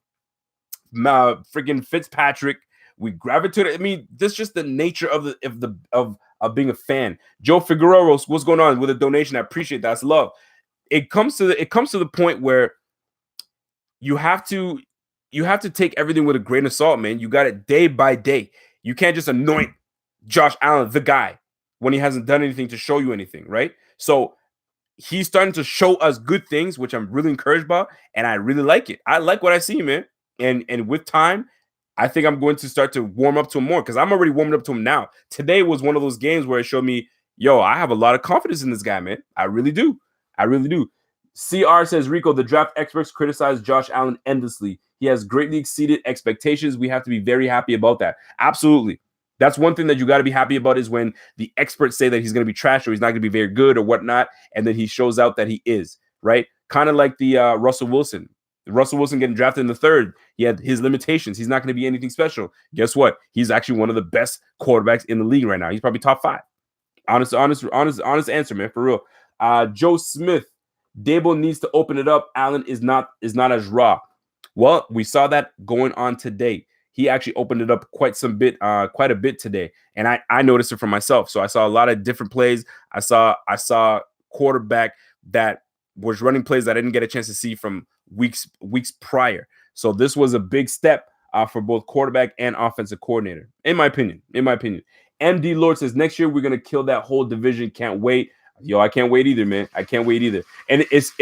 Fitzpatrick. We gravitated. I mean, that's just the nature of being a fan. Joe Figueroa, what's going on with a donation? I appreciate that. That's love. It comes to the point where you have to take everything with a grain of salt, man. You got it day by day. You can't just anoint Josh Allen the guy when he hasn't done anything to show you anything, right? So he's starting to show us good things, which I'm really encouraged by, and I really like it. I like what I see, man. And with time, I think I'm going to start to warm up to him more because I'm already warming up to him now. Today was one of those games where it showed me, yo, I have a lot of confidence in this guy, man. I really do. CR says, Rico, the draft experts criticize Josh Allen endlessly. He has greatly exceeded expectations. We have to be very happy about that. Absolutely. That's one thing that you got to be happy about is when the experts say that he's going to be trash or he's not going to be very good or whatnot, and then he shows out that he is, right? Kind of like the Russell Wilson. Russell Wilson getting drafted in the third. He had his limitations. He's not going to be anything special. Guess what? He's actually one of the best quarterbacks in the league right now. He's probably top 5. Honest answer, man, for real. Joe Smith, Dable needs to open it up. Allen is not as raw. Well, we saw that going on today. He actually opened it up quite a bit today, and I noticed it for myself. So I saw a lot of different plays. I saw quarterback that was running plays that I didn't get a chance to see from weeks prior. So this was a big step for both quarterback and offensive coordinator, in my opinion. MD Lord says next year we're gonna kill that whole division. Can't wait. Yo, I can't wait either, man. I can't wait either. And it's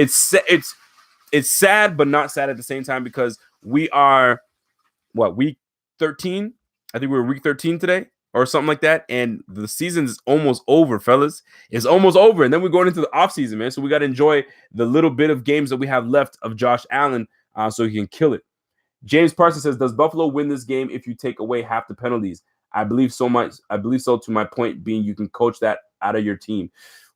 sad, but not sad at the same time because we are week 13? I think we're week 13 today or something like that. And the season is almost over, fellas. It's almost over. And then we're going into the offseason, man. So we got to enjoy the little bit of games that we have left of Josh Allen so he can kill it. James Parsons says, does Buffalo win this game if you take away half the penalties? I believe so, to my point being you can coach that out of your team.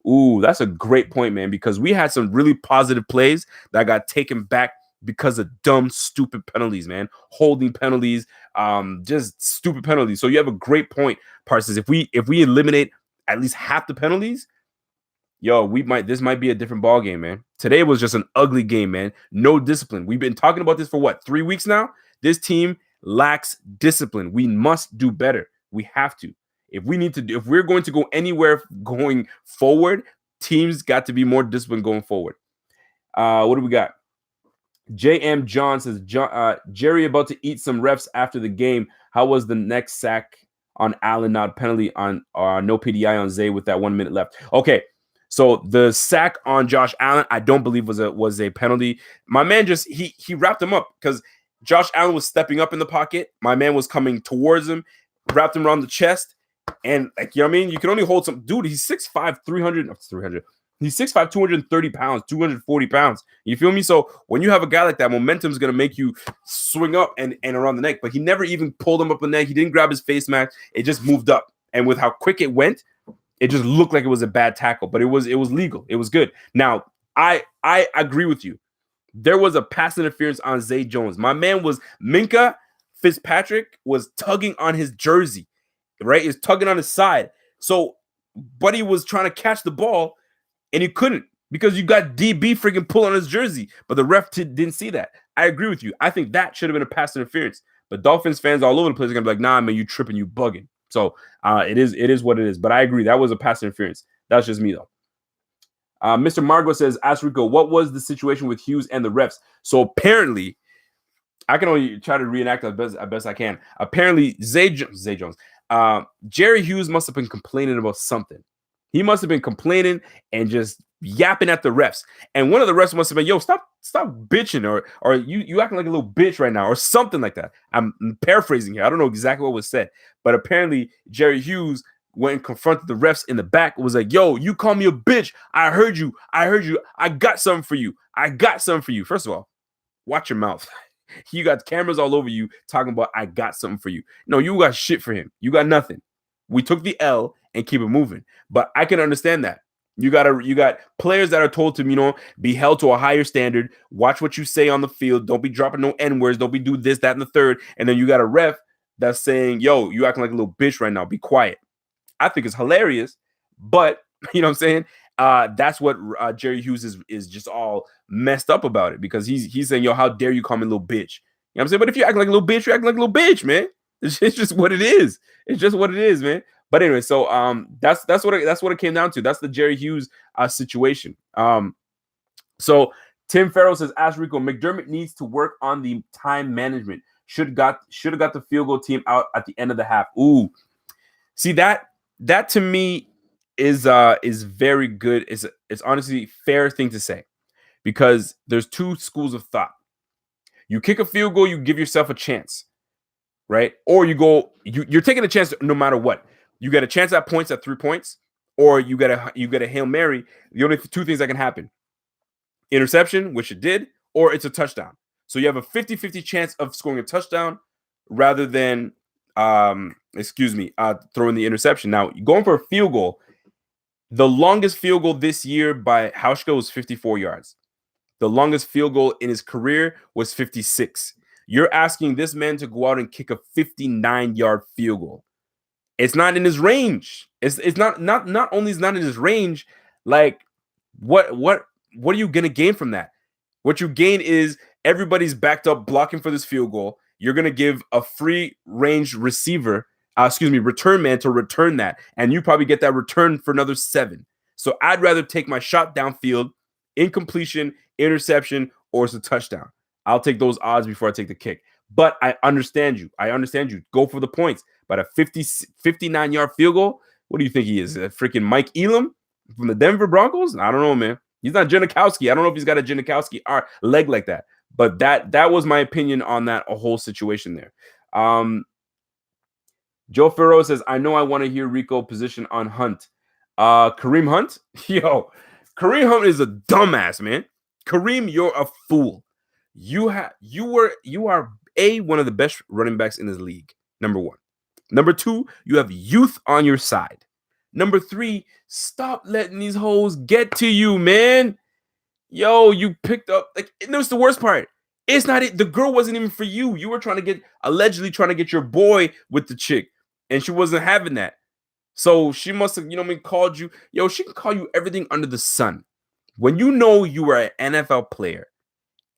Ooh, that's a great point, man, because we had some really positive plays that got taken back because of dumb, stupid penalties, man. Holding penalties, just stupid penalties. So you have a great point, Parsons. If we eliminate at least half the penalties, yo, this might be a different ball game, man. Today was just an ugly game, man. No discipline. We've been talking about this for 3 weeks now? This team lacks discipline. We must do better. We have to. If we're going to go anywhere going forward, teams got to be more disciplined going forward. What do we got? J.M. John says, Jerry about to eat some refs after the game. How was the next sack on Allen, not penalty on no PDI on Zay with that 1 minute left? Okay, so the sack on Josh Allen, I don't believe was a penalty. My man just he wrapped him up because Josh Allen was stepping up in the pocket. My man was coming towards him, wrapped him around the chest, and you know what I mean? You can only hold some dude. He's 6'5", 300. He's 6'5", 230 pounds, 240 pounds. You feel me? So when you have a guy like that, momentum is going to make you swing up and around the neck. But he never even pulled him up the neck. He didn't grab his face mask. It just moved up. And with how quick it went, it just looked like it was a bad tackle. But it was legal. It was good. Now, I agree with you. There was a pass interference on Zay Jones. My man Minka Fitzpatrick was tugging on his jersey, right? He's tugging on his side. So Buddy was trying to catch the ball, and he couldn't because you got DB freaking pull on his jersey, but the ref didn't see that. I agree with you. I think that should have been a pass interference. But Dolphins fans all over the place are gonna be like, "Nah, man, you tripping, you bugging." So it is what it is. But I agree that was a pass interference. That's just me though. Mr. Margo says, "Ask Rico, what was the situation with Hughes and the refs?" So apparently, I can only try to reenact as best I can. Apparently, Zay Jones. Jerry Hughes must have been complaining about something. He must have been complaining and just yapping at the refs. And one of the refs must have been, yo, stop bitching, or you acting like a little bitch right now, or something like that. I'm paraphrasing here. I don't know exactly what was said, but apparently Jerry Hughes went and confronted the refs in the back, was like, yo, you call me a bitch. I heard you. I got something for you. First of all, watch your mouth. You got cameras all over you talking about I got something for you. No, you got shit for him. You got nothing. We took the L and keep it moving. But I can understand that. You got players that are told to, be held to a higher standard. Watch what you say on the field. Don't be dropping no N-words. Don't be do this, that, and the third. And then you got a ref that's saying, yo, you acting like a little bitch right now. Be quiet. I think it's hilarious, but you know what I'm saying? That's what Jerry Hughes is just all messed up about it, because he's saying, yo, how dare you call me a little bitch? You know what I'm saying? But if you act like a little bitch, you act like a little bitch, man. It's just what it is. It's just what it is, man. But anyway, so that's what it came down to. That's the Jerry Hughes situation. So Tim Farrell says, ask Rico, McDermott needs to work on the time management. Should have got the field goal team out at the end of the half. Ooh, see that to me is very good. It's honestly a fair thing to say, because there's two schools of thought. You kick a field goal, you give yourself a chance, right? Or you're taking a chance no matter what. You get a chance at points at 3 points, or you get a Hail Mary. The only two things that can happen: interception, which it did, or it's a touchdown. So you have a 50-50 chance of scoring a touchdown rather than throwing the interception. Now, going for a field goal, the longest field goal this year by Hauschka was 54 yards. The longest field goal in his career was 56. You're asking this man to go out and kick a 59-yard field goal. It's not in his range. It's not only is not in his range, like what are you gonna gain from that? What you gain is everybody's backed up blocking for this field goal. You're gonna give a free range receiver, return man to return that, and you probably get that return for another 7. So I'd rather take my shot downfield, incompletion, interception, or it's a touchdown. I'll take those odds before I take the kick. But I understand you. Go for the points. But a 59-yard field goal, what do you think he is? A freaking Mike Elam from the Denver Broncos? I don't know, man. He's not Janikowski. I don't know if he's got a Janikowski leg like that. But that was my opinion on that whole situation there. Joe Ferro says, I know I want to hear Rico position on Hunt. Kareem Hunt? Yo, Kareem Hunt is a dumbass, man. Kareem, you're a fool. You are one of the best running backs in this league. Number 1. Number 2, you have youth on your side. Number 3, stop letting these hoes get to you, man. Yo, you picked up, like, and that was the worst part. It's not it. The girl wasn't even for you. You were allegedly trying to get your boy with the chick, and she wasn't having that. So she must have, called you. Yo, she can call you everything under the sun. When you know you are an NFL player,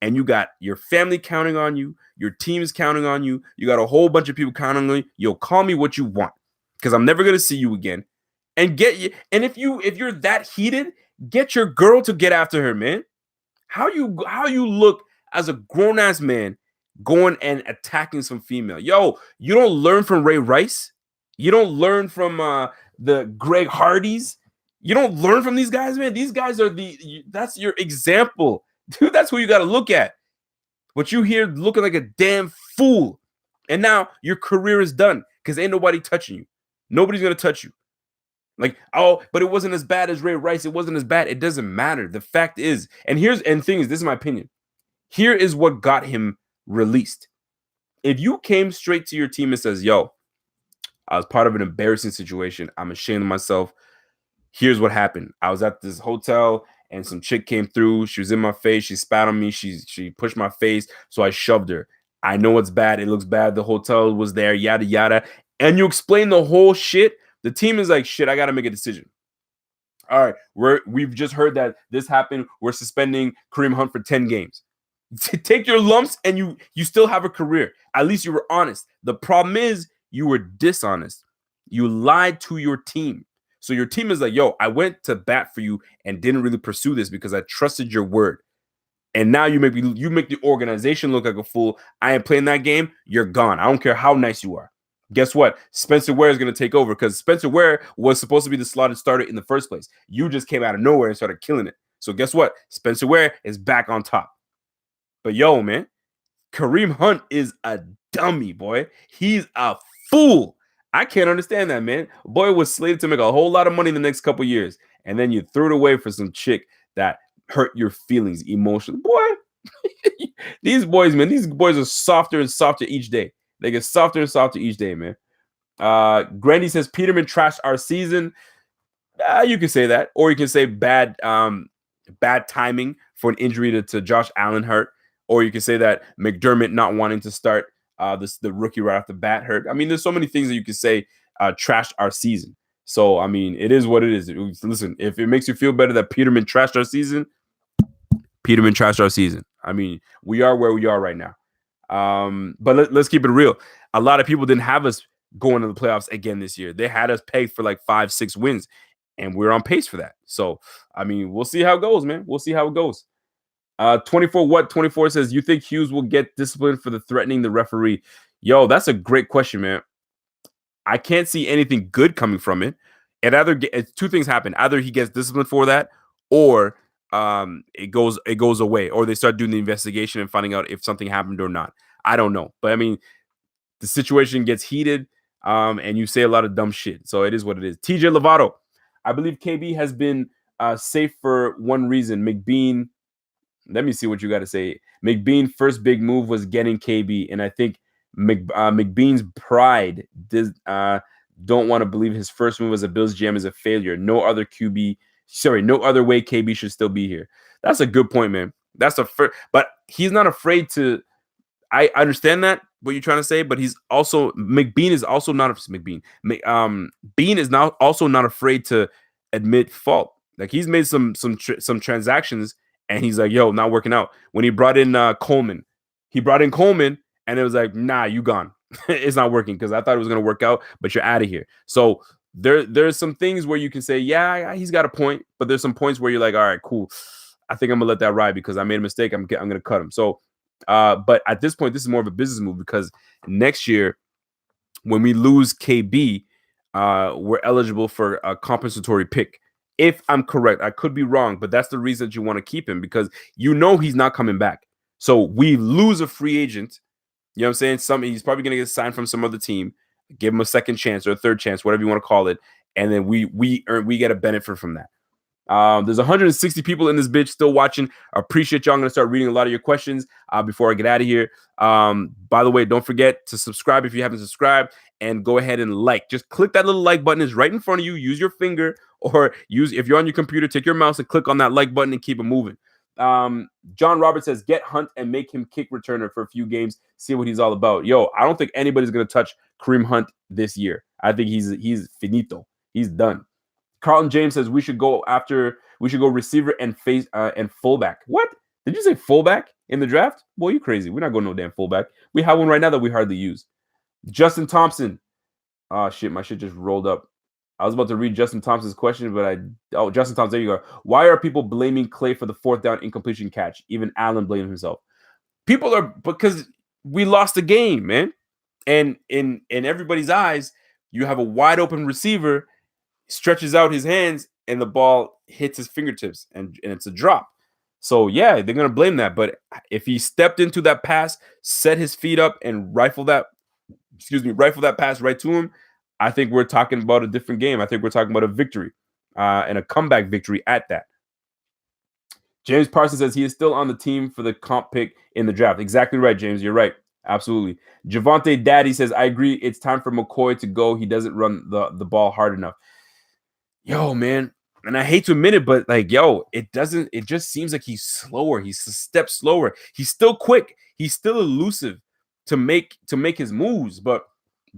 and you got your family counting on you, your team is counting on you, you got a whole bunch of people counting on you, you'll call me what you want, because I'm never gonna see you again. And get you. And if you're that heated, get your girl to get after her, man. How you look as a grown-ass man going and attacking some female. Yo, you don't learn from Ray Rice. You don't learn from the Greg Hardys. You don't learn from these guys, man. These guys are that's your example. Dude, that's who you got to look at. But you here looking like a damn fool. And now your career is done, because ain't nobody touching you. Nobody's going to touch you. Like, oh, but it wasn't as bad as Ray Rice. It wasn't as bad. It doesn't matter. The fact is, and thing is, this is my opinion. Here is what got him released. If you came straight to your team and says, yo, I was part of an embarrassing situation. I'm ashamed of myself. Here's what happened. I was at this hotel and some chick came through. She was in my face. She spat on me. She pushed my face. So I shoved her. I know it's bad. It looks bad. The hotel was there, yada, yada. And you explain the whole shit. The team is like, shit, I got to make a decision. All right, we've just heard that this happened. We're suspending Kareem Hunt for 10 games. Take your lumps, and you still have a career. At least you were honest. The problem is you were dishonest. You lied to your team. So your team is like, yo, I went to bat for you and didn't really pursue this because I trusted your word. And now you make the organization look like a fool. I ain't playing that game. You're gone. I don't care how nice you are. Guess what? Spencer Ware is going to take over because Spencer Ware was supposed to be the slotted starter in the first place. You just came out of nowhere and started killing it. So guess what? Spencer Ware is back on top. But yo, man, Kareem Hunt is a dummy, boy. He's a fool. I can't understand that, man. Boy was slated to make a whole lot of money in the next couple years, and then you threw it away for some chick that hurt your feelings emotionally. Boy, these boys, man, these boys are softer and softer each day. They get softer and softer each day, man. Grandy says Peterman trashed our season. You can say that, or you can say bad timing for an injury to Josh Allen hurt, or you can say that McDermott not wanting to start the rookie right off the bat hurt. I mean, there's so many things that you can say trashed our season. So I mean, it is what it is. Listen, if it makes you feel better that Peterman trashed our season, Peterman trashed our season. I mean, we are where we are right now. But let's keep it real. A lot of people didn't have us going to the playoffs again this year. They had us pegged for like 5-6 wins, and we're on pace for that. So, I mean, we'll see how it goes, man. We'll see how it goes. 24 says, you think Hughes will get disciplined for the threatening the referee? Yo, that's a great question, man. I can't see anything good coming from it. Two things happen. Either he gets disciplined for that, or it goes away, or they start doing the investigation and finding out if something happened or not. I don't know. But I mean, the situation gets heated, and you say a lot of dumb shit. So it is what it is. TJ Lovato, I believe KB has been safe for one reason. McBean, let me see what you got to say. McBean's first big move was getting KB, and I think McBean's pride don't want to believe his first move as a Bills GM is a failure. No other way KB should still be here. That's a good point, man. That's but he's not afraid to. I understand that what you're trying to say, but Bean is also not also not afraid to admit fault. Like he's made some transactions, and he's like, "Yo, not working out." When he brought in Coleman, and it was like, "Nah, you gone. It's not working because I thought it was gonna work out, but you're out of here." So there's some things where you can say, "Yeah, he's got a point," but there's some points where you're like, "All right, cool. I think I'm gonna let that ride because I made a mistake. I'm gonna cut him." So. But at this point, this is more of a business move because next year, when we lose KB, we're eligible for a compensatory pick. If I'm correct, I could be wrong, but that's the reason that you want to keep him because you know he's not coming back. So we lose a free agent. You know what I'm saying? He's probably going to get signed from some other team. Give him a second chance or a third chance, whatever you want to call it, and then we get a benefit from that. There's 160 people in this bitch still watching. I appreciate y'all. I'm going to start reading a lot of your questions before I get out of here. By the way, don't forget to subscribe if you haven't subscribed and go ahead and like. Just click that little like button. It's right in front of you. Use your finger or if you're on your computer, take your mouse and click on that like button and keep it moving. John Roberts says, get Hunt and make him kick returner for a few games. See what he's all about. Yo, I don't think anybody's going to touch Kareem Hunt this year. I think he's finito. He's done. Carlton James says we should go receiver and fullback. What? Did you say fullback in the draft? Boy, you crazy. We're not going no damn fullback. We have one right now that we hardly use. Justin Thompson. Oh, shit. My shit just rolled up. I was about to read Justin Thompson's question, but Justin Thompson, there you go. Why are people blaming Clay for the fourth down incompletion catch? Even Allen blamed himself. People are because we lost the game, man. And in everybody's eyes, you have a wide open receiver stretches out his hands and the ball hits his fingertips and it's a drop. So yeah, they're gonna blame that. But if he stepped into that pass, set his feet up and rifle that pass right to him, I think we're talking about a different game. I think we're talking about a victory and a comeback victory at that. James Parsons says he is still on the team for the comp pick in the draft. Exactly right, James. You're right. Absolutely. Javante Daddy says, I agree. It's time for McCoy to go. He doesn't run the ball hard enough. Yo, man, and I hate to admit it, but like, it just seems like he's slower. He's a step slower. He's still quick. He's still elusive to make his moves, but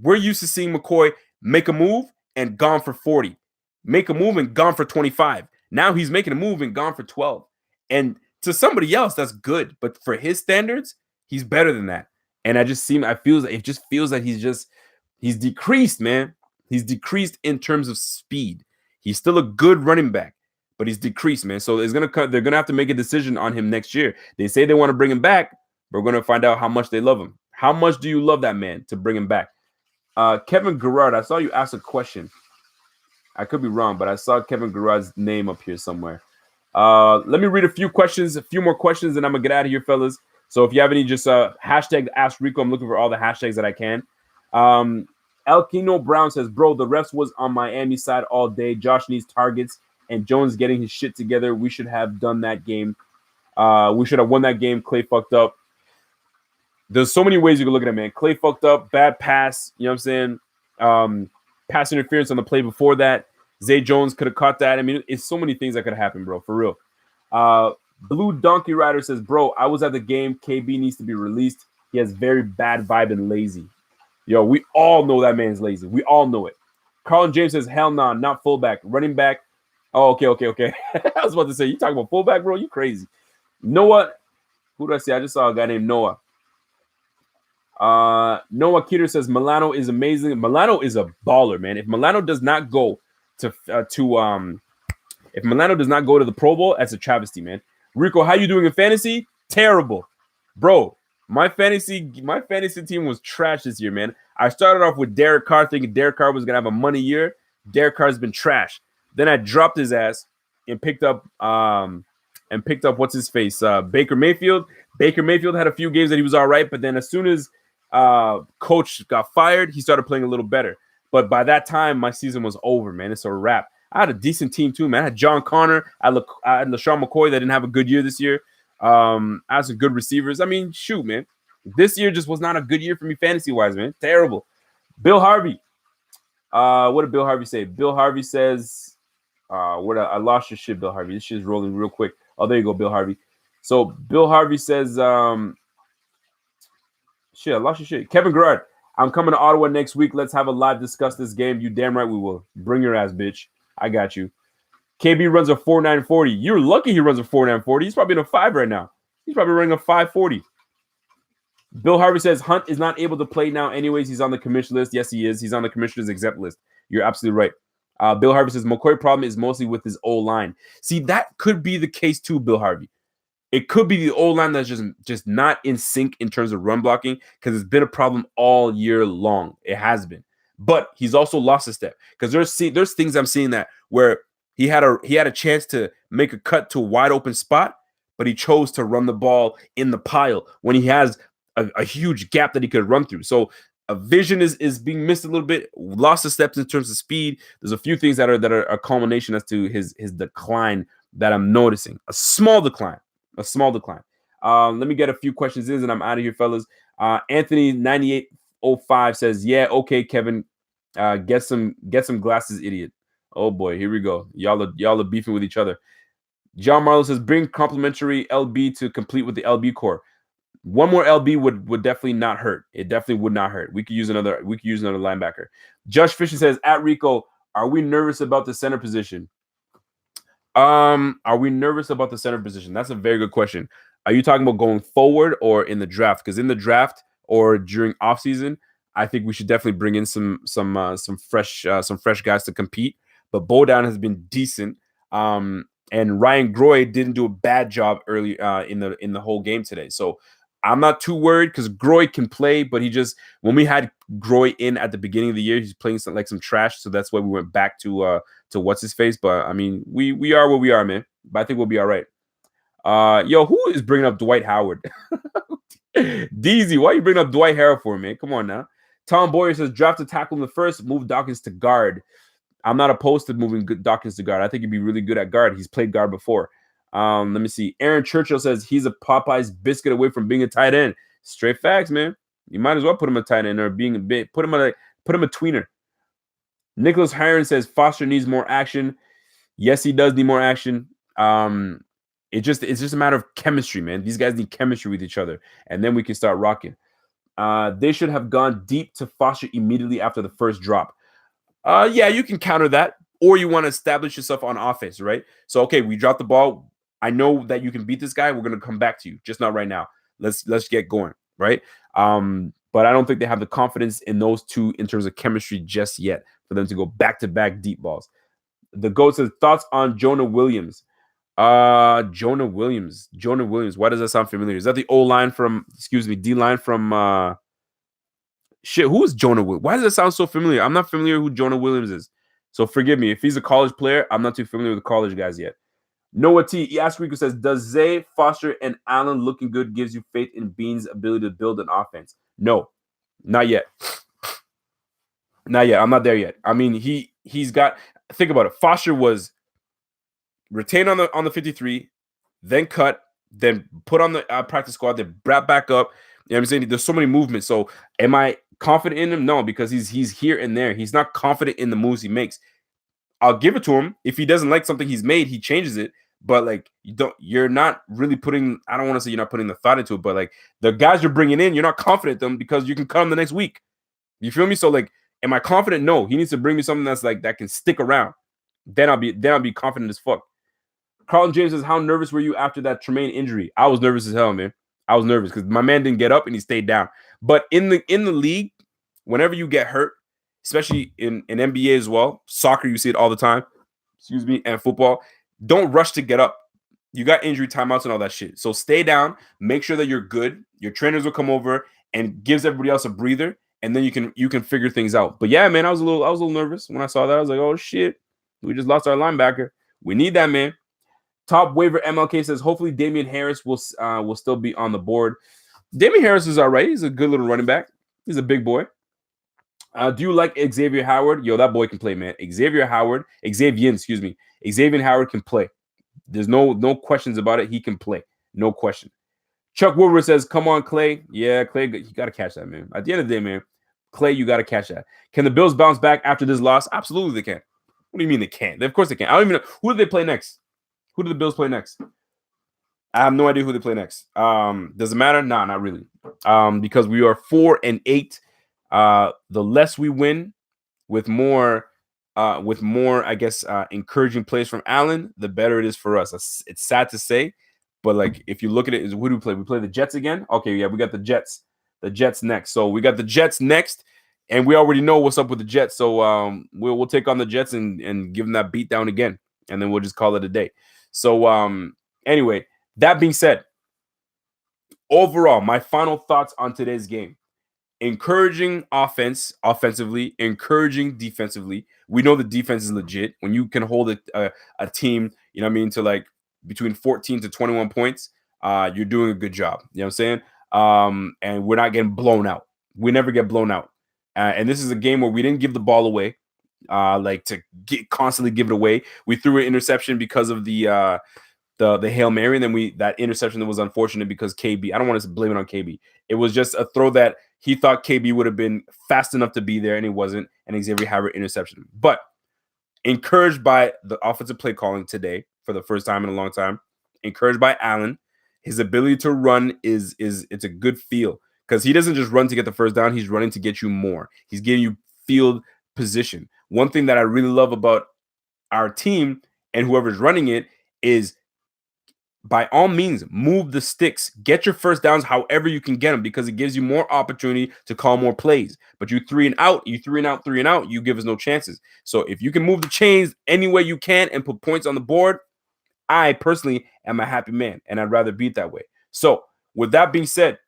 we're used to seeing McCoy make a move and gone for 40, make a move and gone for 25. Now he's making a move and gone for 12. And to somebody else, that's good. But for his standards, he's better than that. And it just feels like he's decreased, man. He's decreased in terms of speed. He's still a good running back, but he's decreased, man. So they're gonna have to make a decision on him next year. They say they want to bring him back, but we're gonna find out how much they love him. How much do you love that man to bring him back? Kevin Garrard, I saw you ask a question. I could be wrong, but I saw Kevin Garrard's name up here somewhere. Let me read a few more questions, and I'm gonna get out of here, fellas. So if you have any, just hashtag Ask Rico. I'm looking for all the hashtags that I can. El Kino Brown says, bro, the refs was on Miami side all day. Josh needs targets, and Jones getting his shit together. We should have done that game. We should have won that game. Clay fucked up. There's so many ways you can look at it, man. Clay fucked up, bad pass. You know what I'm saying? Pass interference on the play before that. Zay Jones could have caught that. I mean, it's so many things that could have happened, bro, for real. Blue Donkey Rider says, bro, I was at the game. KB needs to be released. He has very bad vibe and lazy. Yo, we all know that man's lazy. We all know it. Carlin James says, hell nah, not fullback. Running back. Oh, okay. I was about to say, you talking about fullback, bro? You crazy. Noah, who did I say? I just saw a guy named Noah. Noah Keeter says Milano is amazing. Milano is a baller, man. If Milano does not go to the Pro Bowl, that's a travesty, man. Rico, how you doing in fantasy? Terrible, bro. My fantasy team was trash this year, man. I started off with Derek Carr, thinking Derek Carr was gonna have a money year. Derek Carr's been trash. Then I dropped his ass and picked up what's his face, Baker Mayfield. Baker Mayfield had a few games that he was all right, but then as soon as coach got fired, he started playing a little better. But by that time, my season was over, man. It's a wrap. I had a decent team too, man. I had John Connor. I had LaShawn McCoy that didn't have a good year this year. I had some good receivers. I mean, shoot, man. This year just was not a good year for me fantasy-wise, man. Terrible. Bill Harvey. What did Bill Harvey say? Bill Harvey says, I lost your shit, Bill Harvey. This shit is rolling real quick. Oh, there you go, Bill Harvey. So Bill Harvey says, shit, I lost your shit. Kevin Garrard, I'm coming to Ottawa next week. Let's have a live discuss this game. You damn right we will. Bring your ass, bitch. I got you. KB runs a 4.940. You're lucky he runs a 4.940. He's probably in a 5 right now. He's probably running a 5.40. Bill Harvey says Hunt is not able to play now anyways. He's on the commission list. Yes, he is. He's on the commissioner's exempt list. You're absolutely right. Bill Harvey says McCoy problem is mostly with his O-line. See, that could be the case too, Bill Harvey. It could be the O-line that's just not in sync in terms of run blocking because it's been a problem all year long. It has been. But he's also lost a step because there's things I'm seeing that where he had a chance to make a cut to a wide open spot, but he chose to run the ball in the pile when he has a huge gap that he could run through. So a vision is being missed a little bit, lost the steps in terms of speed. There's a few things that are a culmination as to his decline that I'm noticing. A small decline. Let me get a few questions in and I'm out of here, fellas. Anthony 9805 says, yeah, okay, Kevin. Get some glasses, idiot. Oh boy, here we go. Y'all are beefing with each other. John Marlowe says, bring complimentary LB to complete with the LB core. One more LB would definitely not hurt. It definitely would not hurt. We could use another linebacker. Josh Fisher says, at Rico, are we nervous about the center position? Are we nervous about the center position? That's a very good question. Are you talking about going forward or in the draft? Because in the draft or during offseason, I think we should definitely bring in some fresh guys to compete. But Bodan has been decent. And Ryan Groy didn't do a bad job early in the whole game today. So I'm not too worried because Groy can play, but when we had Groy in at the beginning of the year, he's playing some trash. So that's why we went back to what's his face. But I mean, we are where we are, man. But I think we'll be all right. Yo, who is bringing up Dwight Howard? DZ, why are you bringing up Dwight Howard for, man? Come on now. Tom Boyer says draft a tackle in the first, move Dawkins to guard. I'm not opposed to moving Dawkins to guard. I think he'd be really good at guard. He's played guard before. Let me see. Aaron Churchill says he's a Popeye's biscuit away from being a tight end. Straight facts, man. You might as well put him a tight end or being a bit. Put him a tweener. Nicholas Hiron says Foster needs more action. Yes, he does need more action. It's just a matter of chemistry, man. These guys need chemistry with each other, and then we can start rocking. They should have gone deep to Foster immediately after the first drop. Yeah, you can counter that, or you want to establish yourself on offense, right? So, okay, we dropped the ball. I know that you can beat this guy. We're going to come back to you, just not right now. Let's get going, right? But I don't think they have the confidence in those two in terms of chemistry just yet for them to go back-to-back deep balls. The GOAT says, thoughts on Jonah Williams? Jonah Williams. Why does that sound familiar? Is that the D line from Shit, who is Jonah Williams? Why does it sound so familiar? I'm not familiar who Jonah Williams is. So forgive me. If he's a college player, I'm not too familiar with the college guys yet. Noah T. Rico says, does Zay, Foster, and Allen looking good gives you faith in Bean's ability to build an offense? No, not yet. Not yet. I'm not there yet. I mean, he's got, think about it. Foster was retained on the 53, then cut, then put on the practice squad, then brought back up. You know what I'm saying? There's so many movements. So am I confident in him? No, because he's here and there. He's not confident in the moves he makes. I'll give it to him. If he doesn't like something he's made, he changes it. But like you're not really putting, I don't want to say you're not putting the thought into it, but like the guys you're bringing in, you're not confident in them because you can cut them the next week. You feel me? So like, am I confident? No, he needs to bring me something that's like that can stick around. Then I'll be confident as fuck. Carlton James says, how nervous were you after that Tremaine injury? I was nervous as hell, man. I was nervous because my man didn't get up and he stayed down. But in the league, whenever you get hurt, especially in NBA as well, soccer, you see it all the time, and football, don't rush to get up. You got injury timeouts and all that shit. So stay down, make sure that you're good. Your trainers will come over and gives everybody else a breather, and then you can figure things out. But yeah, man, I was a little nervous when I saw that. I was like, oh shit, we just lost our linebacker. We need that, man. Top waiver MLK says, hopefully Damian Harris will still be on the board. Damian Harris is all right. He's a good little running back. He's a big boy. Do you like Xavier Howard? Yo, that boy can play, man. Xavier Howard can play. There's no questions about it. He can play. No question. Chuck Woodward says, come on, Clay. Yeah, Clay, you got to catch that, man. At the end of the day, man, Clay, you got to catch that. Can the Bills bounce back after this loss? Absolutely they can. What do you mean they can't? Of course they can. I don't even know. Who do they play next? Who do the Bills play next? I have no idea who they play next. Does it matter? Nah, not really. Because we are 4-8. The less we win with more, I guess, encouraging plays from Allen, the better it is for us. It's sad to say, but like if you look at it, who do we play? We play the Jets again. Okay, yeah, we got the Jets next. So we got the Jets next, and we already know what's up with the Jets. So we'll take on the Jets and give them that beat down again, and then we'll just call it a day. So anyway, that being said, overall, my final thoughts on today's game. Encouraging offensively, encouraging defensively. We know the defense is legit. When you can hold a team, you know what I mean, to like between 14 to 21 points, you're doing a good job. You know what I'm saying? And we're not getting blown out. We never get blown out. And this is a game where we didn't give the ball away, like to constantly give it away. We threw an interception because of the Hail Mary, and then that interception that was unfortunate because KB, I don't want to blame it on KB. It was just a throw that he thought KB would have been fast enough to be there, and he wasn't, and Xavier Howard interception. But encouraged by the offensive play calling today for the first time in a long time, encouraged by Allen, his ability to run it's a good feel because he doesn't just run to get the first down, he's running to get you more. He's giving you field position. One thing that I really love about our team and whoever's running it is, by all means, move the sticks. Get your first downs however you can get them because it gives you more opportunity to call more plays. But you three and out, you give us no chances. So if you can move the chains any way you can and put points on the board, I personally am a happy man, and I'd rather beat that way. So with that being said,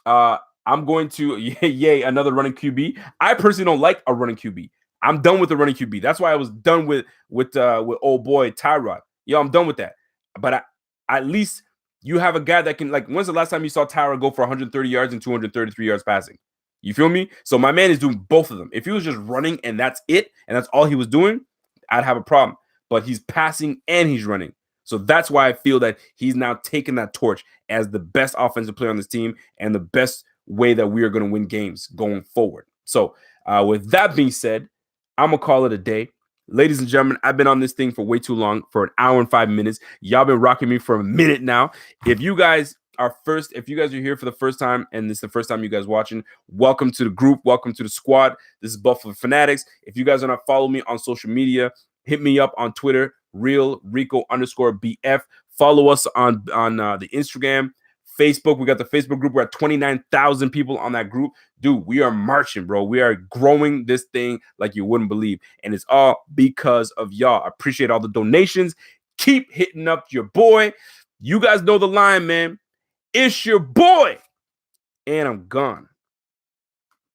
I'm going to, yay, another running QB. I personally don't like a running QB. I'm done with the running QB. That's why I was done with old boy Tyrod. Yo, I'm done with that. But at least you have a guy that can, like, when's the last time you saw Tyrod go for 130 yards and 233 yards passing? You feel me? So my man is doing both of them. If he was just running and that's it, and that's all he was doing, I'd have a problem. But he's passing and he's running. So that's why I feel that he's now taking that torch as the best offensive player on this team and the best way that we are going to win games going forward. So with that being said, I'm going to call it a day. Ladies and gentlemen, I've been on this thing for way too long, for an hour and 5 minutes. Y'all been rocking me for a minute now. If you guys are here for the first time, and this is the first time you guys watching, welcome to the group. Welcome to the squad. This is Buffalo Fanatics. If you guys are not following me on social media, hit me up on Twitter, RealRico_BF. Follow us on the Instagram, Facebook. We got the Facebook group. We're at 29,000 people on that group. Dude, we are marching, bro. We are growing this thing like you wouldn't believe. And it's all because of y'all. I appreciate all the donations. Keep hitting up your boy. You guys know the line, man. It's your boy. And I'm gone.